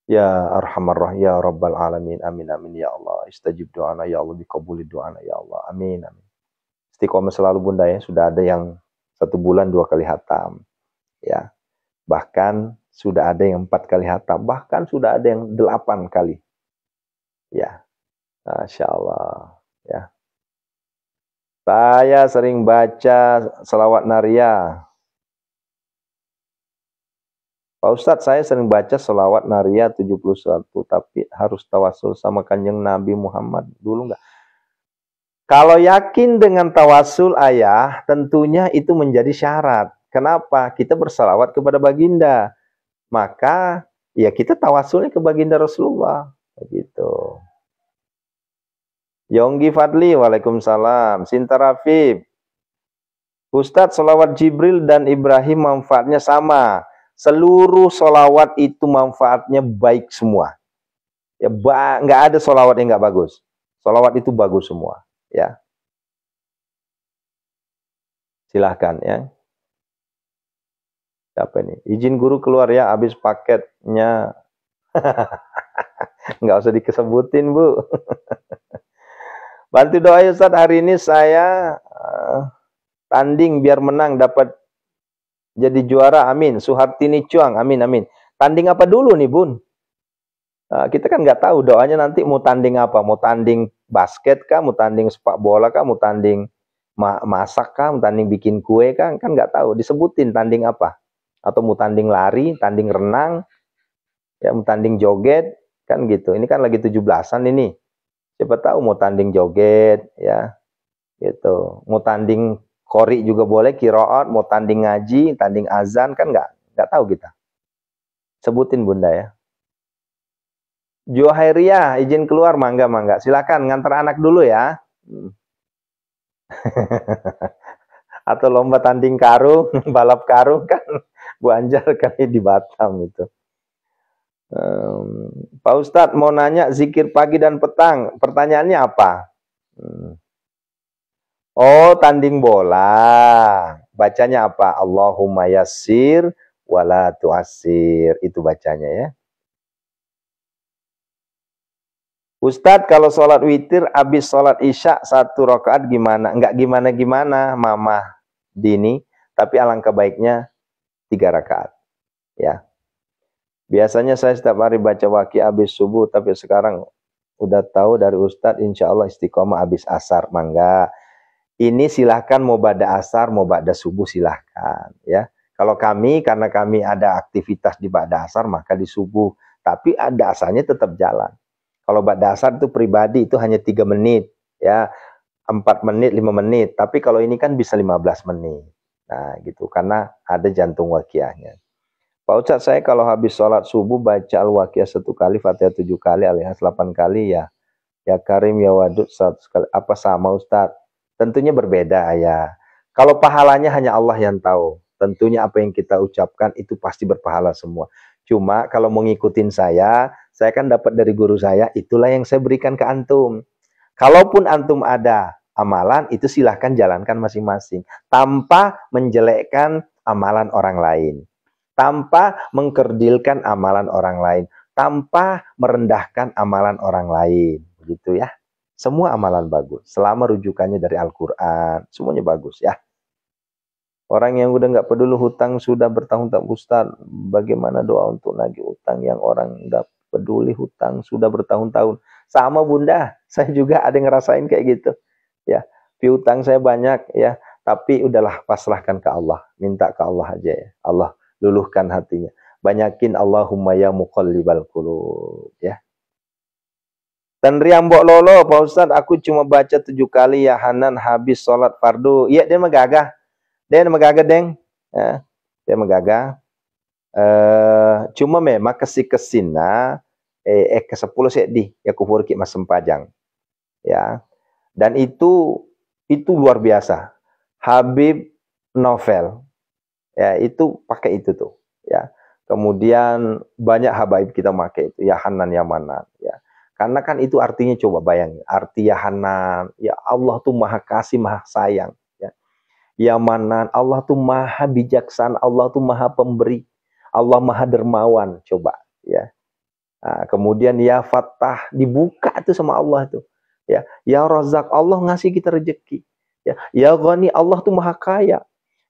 Ya arhamar rahim ya rabbal alamin. Amin amin ya Allah. Istajib doana ya Allah, dikabuli doana ya Allah. Amin amin. Istiqomah selalu Bunda ya. Sudah ada yang 1 bulan 2 kali hatam. Ya. Bahkan sudah ada yang 4 kali hatam. Bahkan sudah ada yang 8 kali. Ya. Masya Allah. Ya. Saya sering baca selawat Naria. Pak Ustadz, saya sering baca selawat Naria 71. Tapi harus tawasul sama Kanjeng Nabi Muhammad dulu enggak? Kalau yakin dengan tawasul ayah, tentunya itu menjadi syarat. Kenapa? Kita bersalawat kepada baginda. Maka ya kita tawasulnya ke baginda Rasulullah. Begitu. Yonggi Fadli, waalaikumsalam. Sinta Rafib. Ustadz, sholawat Jibril dan Ibrahim manfaatnya sama. Seluruh sholawat itu manfaatnya baik semua. Ya, nggak ada sholawat yang nggak bagus. Sholawat itu bagus semua. Ya. Silahkan ya. Siapa ini? Izin guru keluar ya, habis paketnya. Nggak usah dikesebutin, Bu. Bantu doa ya Ustaz, hari ini saya tanding biar menang dapat jadi juara, amin. Suhartini Cuang, amin, amin. Tanding apa dulu nih Bun? Kita kan nggak tahu doanya nanti mau tanding apa. Mau tanding basket kah, mau tanding sepak bola kah, mau tanding masak kah, mau tanding bikin kue kah, kan nggak tahu. Disebutin tanding apa. Atau mau tanding lari, tanding renang, ya mau tanding joget, kan gitu. Ini kan lagi 17-an ini. Siapa tahu mau tanding joget, ya, gitu. Mau tanding qori juga boleh, qiraat, mau tanding ngaji, tanding azan, kan nggak tahu kita. Sebutin Bunda ya. Johairiah, izin keluar, mangga. Silakan ngantar anak dulu ya. Atau lomba tanding karung, balap karung kan Bu Anjar kali di Batam itu. Pak Ustadz mau nanya zikir pagi dan petang. Pertanyaannya apa? Oh, tanding bola. Bacanya apa? Allahumma yassir wala tu'assir. Itu bacanya ya. Ustadz kalau sholat witir habis sholat isya 1 rakaat gimana? Enggak gimana-gimana Mama Dini. Tapi alangkah baiknya 3 rakaat. Ya. Biasanya saya setiap hari baca waqi habis subuh, tapi sekarang udah tahu dari Ustadz, insya Allah istiqomah habis asar. Mangga. Ini silahkan mau ba'da asar, mau ba'da subuh silahkan. Ya. Kalau kami, karena kami ada aktivitas di ba'da asar, maka di subuh. Tapi ada asarnya tetap jalan. Kalau ba'da asar itu pribadi, itu hanya 3 menit. Ya, 4 menit, 5 menit. Tapi kalau ini kan bisa 15 menit. Nah, gitu. Karena ada jantung waqiahnya. Pak Ustadz, saya kalau habis sholat subuh baca Al-Waqiah 1 kali, Fatihah 7 kali, Al-Ikhlas 8 kali ya. Ya Karim, ya Wadud 100 kali. Apa sama Ustadz? Tentunya berbeda ya. Kalau pahalanya hanya Allah yang tahu. Tentunya apa yang kita ucapkan itu pasti berpahala semua. Cuma kalau mau ngikutin saya kan dapat dari guru saya, itulah yang saya berikan ke antum. Kalaupun antum ada amalan, itu silahkan jalankan masing-masing. Tanpa menjelekkan amalan orang lain. Tanpa mengkerdilkan amalan orang lain, tanpa merendahkan amalan orang lain, begitu ya. Semua amalan bagus, selama rujukannya dari Al-Quran, semuanya bagus ya. Orang yang udah nggak peduli hutang sudah bertahun-tahun, Ustaz, bagaimana doa untuk nagih hutang yang orang nggak peduli hutang sudah bertahun-tahun? Sama Bunda, saya juga ada yang ngerasain kayak gitu. Ya, piutang saya banyak ya, tapi udahlah pasrahkan ke Allah, minta ke Allah aja ya. Allah luluhkan hatinya. Banyakin Allahumma ya muqallibal qulub ya. Dan Riambok Lolo, Pak Ustadz, aku cuma baca 7 kali ya Hanan habis sholat fardu. Iya, dia megagah. Dia megagah, Deng. Ya, dia megagah. Cuma memang kesina ke-10 sedih ya kufur ki mas sempajang. Ya. Dan itu luar biasa. Habib novel. Ya, itu pakai itu tuh, ya. Kemudian banyak habaib kita pakai itu, ya Hanan ya Manan, ya. Karena kan itu artinya coba bayangin, arti ya Hanan, ya Allah tuh maha kasih, maha sayang, ya. Ya Manan, Allah tuh maha bijaksana, Allah tuh maha pemberi, Allah maha dermawan, coba, ya. Nah, kemudian ya Fattah, dibuka tuh sama Allah tuh, ya. Ya Razak, Allah ngasih kita rezeki, ya. Ya Ghani, Allah tuh maha kaya.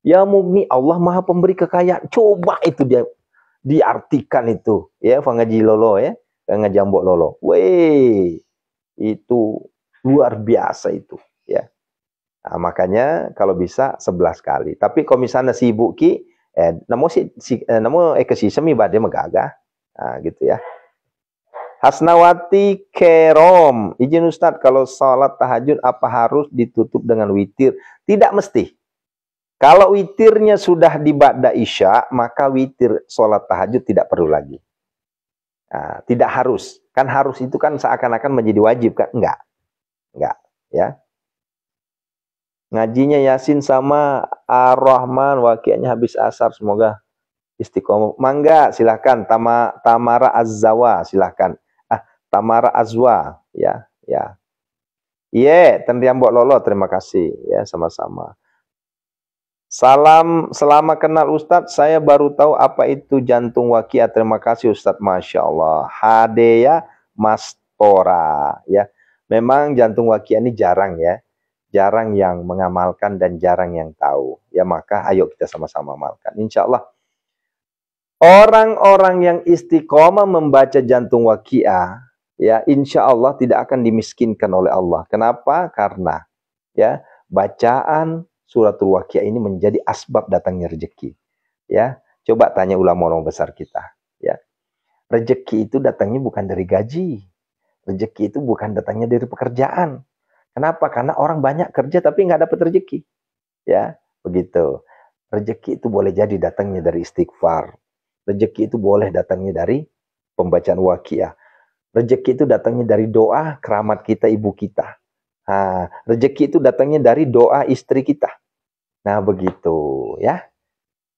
Ya Mugni, Allah maha pemberi kekayaan. Coba itu dia diartikan itu. Ya, Fangaji Lolo ya. Ngajambok Lolo. Weh, itu luar biasa itu. Ya. Nah, makanya kalau bisa 11 kali. Tapi kalau misalnya sibuk ki, namo ekasi semi bade megagah. Nah, gitu ya. Hasnawati Kerom. Izin Ustadz, kalau sholat tahajud apa harus ditutup dengan witir? Tidak mesti. Kalau witirnya sudah di ba'da isya, maka witir sholat tahajud tidak perlu lagi. Nah, tidak harus. Kan harus itu kan seakan-akan menjadi wajib kan? Enggak. Enggak. Ya. Ngajinya Yasin sama Ar-Rahman, waqiahnya habis asar. Semoga istiqomah. Mangga, silahkan. Tamara Azzawa, silahkan. Tamara Azwa. Ya. Ya. Iya, Tenriam Mbok Lolo, terima kasih. Ya, sama-sama. Salam, selama kenal Ustadz, saya baru tahu apa itu jantung waqiah. Terima kasih Ustadz, Masya Allah. Hadeya Mastora. Ya, memang jantung waqiah ini jarang ya. Jarang yang mengamalkan dan jarang yang tahu. Ya, maka ayo kita sama-sama amalkan. Insya Allah. Orang-orang yang istiqomah membaca jantung waqiah, ya, insya Allah tidak akan dimiskinkan oleh Allah. Kenapa? Karena ya bacaan Suratul Waqiah ini menjadi asbab datangnya rezeki. Ya, coba tanya ulama-ulama besar kita. Ya, rezeki itu datangnya bukan dari gaji. Rezeki itu bukan datangnya dari pekerjaan. Kenapa? Karena orang banyak kerja tapi nggak dapat rezeki. Ya, begitu. Rezeki itu boleh jadi datangnya dari istighfar. Rezeki itu boleh datangnya dari pembacaan waqiah. Rezeki itu datangnya dari doa keramat kita, ibu kita. Nah, rezeki itu datangnya dari doa istri kita. Nah, begitu ya.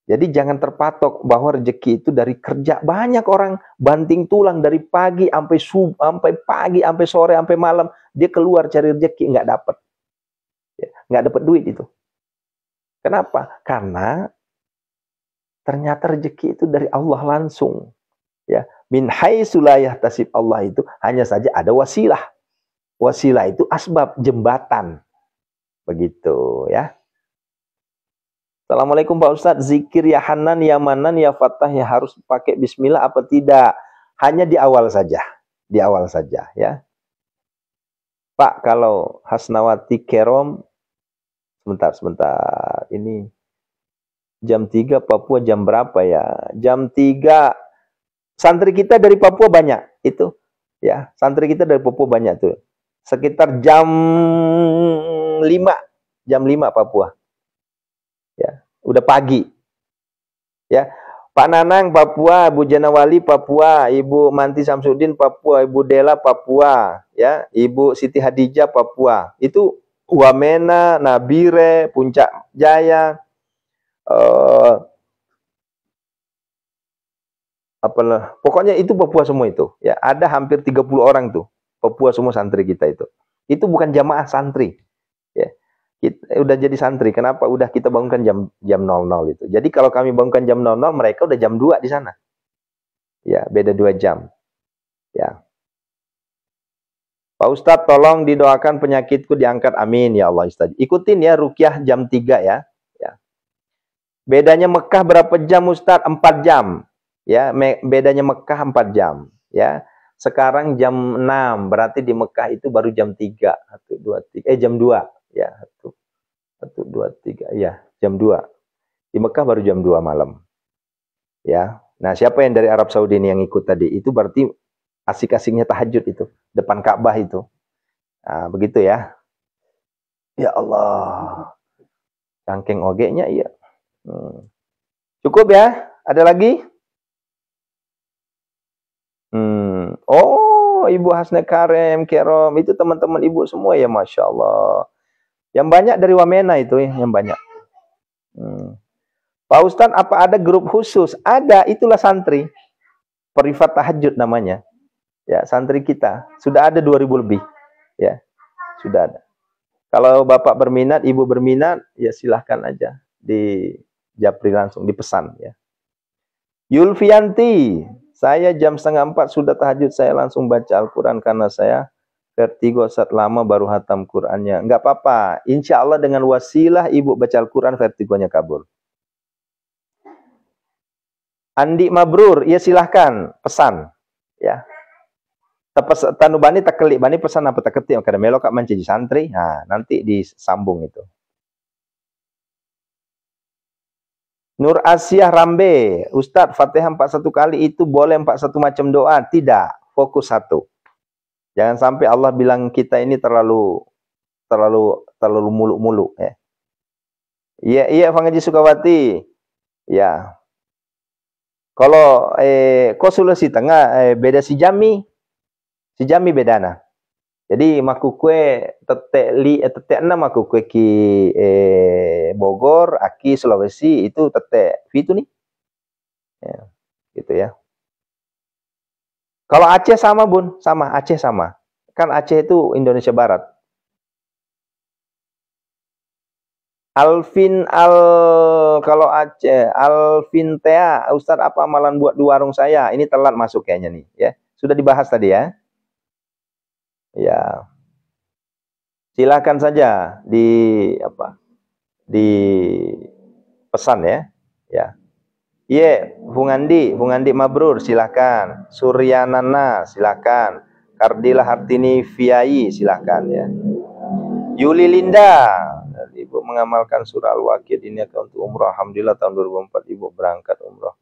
Jadi jangan terpatok bahwa rezeki itu dari kerja. Banyak orang banting tulang dari pagi sampai pagi, sampai sore, sampai malam. Dia keluar cari rezeki, nggak dapat. Ya, nggak dapat duit itu. Kenapa? Karena ternyata rezeki itu dari Allah langsung. Ya, min haitsu la yahtasib, Allah itu hanya saja ada wasilah. Wasilah itu asbab, jembatan. Begitu ya. Assalamualaikum Pak Ustadz, zikir ya Hanan, ya Manan, ya Fatah, ya harus pakai bismillah apa tidak? Hanya di awal saja. Di awal saja ya. Pak, kalau Hasnawati Kerom, sebentar. Ini jam 3 Papua jam berapa ya? Jam 3. Santri kita dari Papua banyak. Itu ya, santri kita dari Papua banyak tuh. Sekitar jam 5. Jam 5 Papua. Ya, udah pagi. Ya, Pak Nanang Papua, Bu Janawali Papua, Ibu Manti Samsudin Papua, Ibu Dela Papua, ya, Ibu Siti Hadijah Papua. Itu Wamena, Nabire, Puncak Jaya, apalah, pokoknya itu Papua semua itu. Ya, ada hampir 30 orang tuh. Papua semua santri kita itu. Itu bukan jamaah santri. Ya. Kita udah jadi santri. Kenapa? Udah kita bangunkan jam 00 itu. Jadi kalau kami bangunkan jam 00, mereka udah jam 2 di sana. Ya, beda 2 jam. Ya. Pak Ustadz, tolong didoakan penyakitku diangkat. Amin ya Allah. Ustadz. Ikutin ya ruqyah jam 3 ya. Ya. Bedanya Mekah berapa jam Ustadz? 4 jam. Ya, bedanya Mekah 4 jam. Ya. Sekarang jam 6, berarti di Mekah itu baru jam 3. 1, 2, 3. Jam 2. Ya, 1, 2, 3. Ya, jam 2. Di Mekah baru jam 2 malam. Ya. Nah, siapa yang dari Arab Saudi ini yang ikut tadi? Itu berarti asik-asiknya tahajud itu. Depan Ka'bah itu. Nah, begitu ya. Ya Allah. Cangkeng ogenya, iya. Cukup ya? Ada lagi? Oh, Ibu Hasna Kerom. Itu teman-teman Ibu semua ya, Masya Allah. Yang banyak dari Wamena itu ya, yang banyak. Pak Ustadz, apa ada grup khusus? Ada, itulah santri. Privat tahajud namanya. Ya, santri kita. Sudah ada 2000 lebih. Ya, sudah ada. Kalau Bapak berminat, Ibu berminat, ya silahkan aja. Di japri langsung, dipesan ya. Yulfianti, saya jam 3:30 sudah tahajud, saya langsung baca Al-Quran karena saya vertigo saat lama baru hatam Qurannya. Enggak apa-apa. Insya Allah dengan wasilah Ibu baca Al-Quran, vertigonya kabur. Andi Mabrur, ya silahkan pesan. Ya. Tanubani tak kelik, bani pesan apa tak ketik, karena melo kak menjadi santri. Nah, nanti disambung itu. Nur Asia Rambe, Ustadz, Fatihah 41 kali itu boleh 41 macam doa? Tidak, fokus satu. Jangan sampai Allah bilang kita ini terlalu muluk-muluk ya. Iya Fangaji Sukawati. Ya. Kalau kau Sulawesi Tengah beda si Jami bedana. Jadi maku kue tetek 6 maku kue ki Bogor, aki Sulawesi itu tetek itu nih. Ya, gitu ya. Kalau Aceh sama Bun, sama Aceh sama. Kan Aceh itu Indonesia Barat. Kalau Aceh, Alvin Tea, Ustadz apa amalan buat di warung saya? Ini telat masuk kayaknya nih, ya. Sudah dibahas tadi ya. Ya. Silakan saja di pesan ya. Ya. Iya, Bung Andi Mabrur silakan. Suryanana silakan. Kardila Hartini Viai silakan ya. Yuli Linda, Ibu mengamalkan surah Al-Waqiah ini untuk umrah. Alhamdulillah tahun 2004 Ibu berangkat umrah.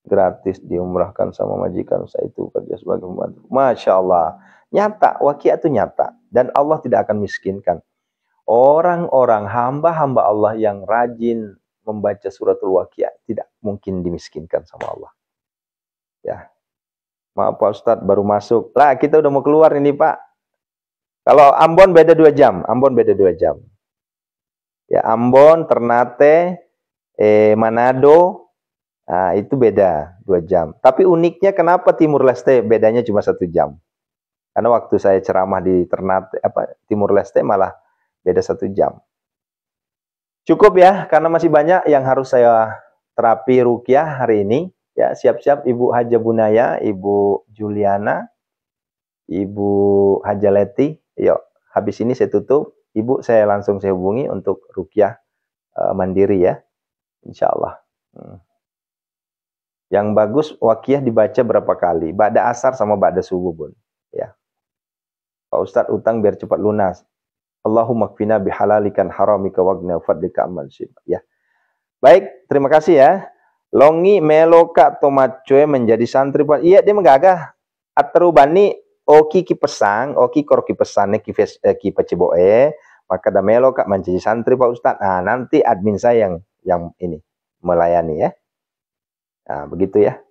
Gratis diumrahkan sama majikan saya itu kerja sebagai pembantu. Masya Allah. Nyata, Waqiah itu nyata. Dan Allah tidak akan miskinkan. Orang-orang hamba-hamba Allah yang rajin membaca suratul Waqiah tidak mungkin dimiskinkan sama Allah. Ya. Maaf Pak Ustadz baru masuk. Lah kita udah mau keluar ini Pak. Kalau Ambon beda 2 jam. Ya Ambon, Ternate, Manado, nah, itu beda 2 jam. Tapi uniknya kenapa Timur Leste bedanya cuma 1 jam? Karena waktu saya ceramah di Ternate, Timur Leste malah beda 1 jam. Cukup ya, karena masih banyak yang harus saya terapi ruqyah hari ini. Ya, siap-siap Ibu Haja Bunaya, Ibu Juliana, Ibu Haja Leti. Yuk, habis ini saya tutup. Ibu saya langsung saya hubungi untuk ruqyah mandiri ya, insya Allah. Yang bagus wakiyah dibaca berapa kali? Ba'da asar sama ba'da subuh, Bun. Ya. Pak Ustadz, utang biar cepat lunas. Allahumma kfina bihalalikan haramika wagna fadlika amman syib. Ya. Baik, terima kasih ya. Longi meloka tomacoe menjadi santri. Iya, dia menggagah. Atrubani oki ki pesang, oki kor ki pesane ki peceboe, maka da meloka menjadi santri Pak Ustadz. Nah, nanti admin saya yang ini melayani ya. Nah, begitu ya.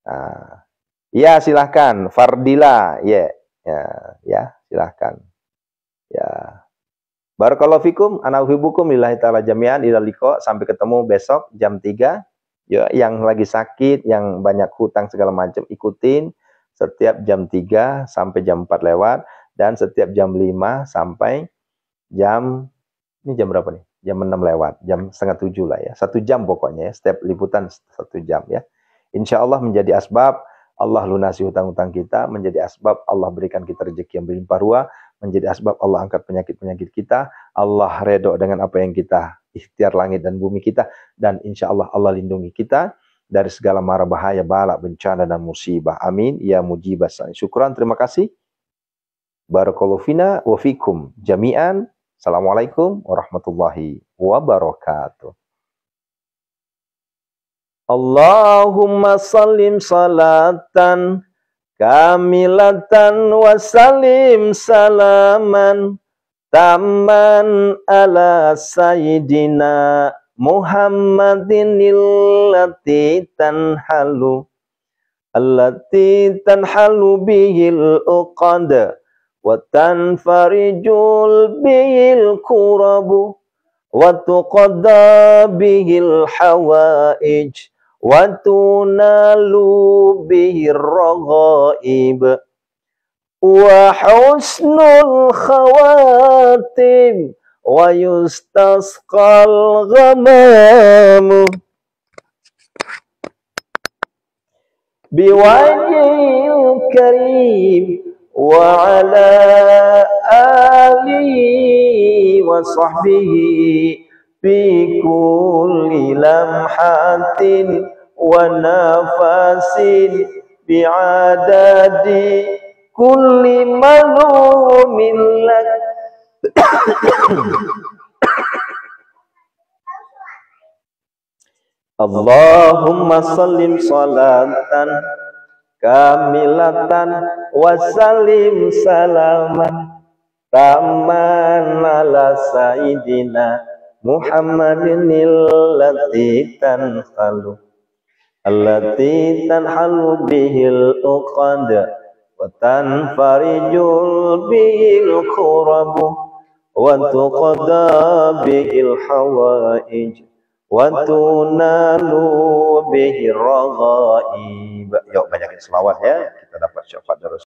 Nah, ya silahkan Fardila, ya silahkan. Ya. Barakallahu fikum, ana uhibukum lillahi ta'ala jami'an, ila liqa, sampai ketemu besok jam 3. Ya, yang lagi sakit, yang banyak hutang segala macam ikutin setiap jam 3 sampai jam 4 lewat, dan setiap jam 5 sampai jam, ini jam berapa nih? Jam 6 lewat, jam setengah 7 lah ya. 1 jam pokoknya ya, setiap liputan 1 jam ya. Insya Allah menjadi asbab Allah lunasi hutang-hutang kita, menjadi asbab Allah berikan kita rezeki yang berlimpah ruah, menjadi asbab Allah angkat penyakit-penyakit kita, Allah redho dengan apa yang kita ikhtiar langit dan bumi kita, dan insya Allah Allah lindungi kita dari segala mara bahaya, bala, bencana, dan musibah. Amin. Ya mujibah. Syukran, terima kasih. Barakallahu fina wa fikum jami'an. Assalamualaikum warahmatullahi wabarakatuh. Allahumma sallim salatan kamilatan wa salim salaman tamman ala sayyidina Muhammadin allati tanhalu bihil uqad wa tanfarijul bihil kurabu wa tuqadda bihil hawaij wa tunalu bihir raghaib wa husnul khawatim wa yustasqal ghamamu biwajhil karim wa ala alihi wa sahbihi fi kulli lamhatin wa nafasin bi'adadi kulli malumin lak. Allahumma sallim salatan kamilatan wa salim salaman taman ala sayyidina Muhammadin allati tanhalu bihil uqad wa tanfarijul bihil khurabu wa tuqadda bihil hawaij wa tunalu bihir raghaib. Yuk banyakin selawat ya, kita dapat syafaat dari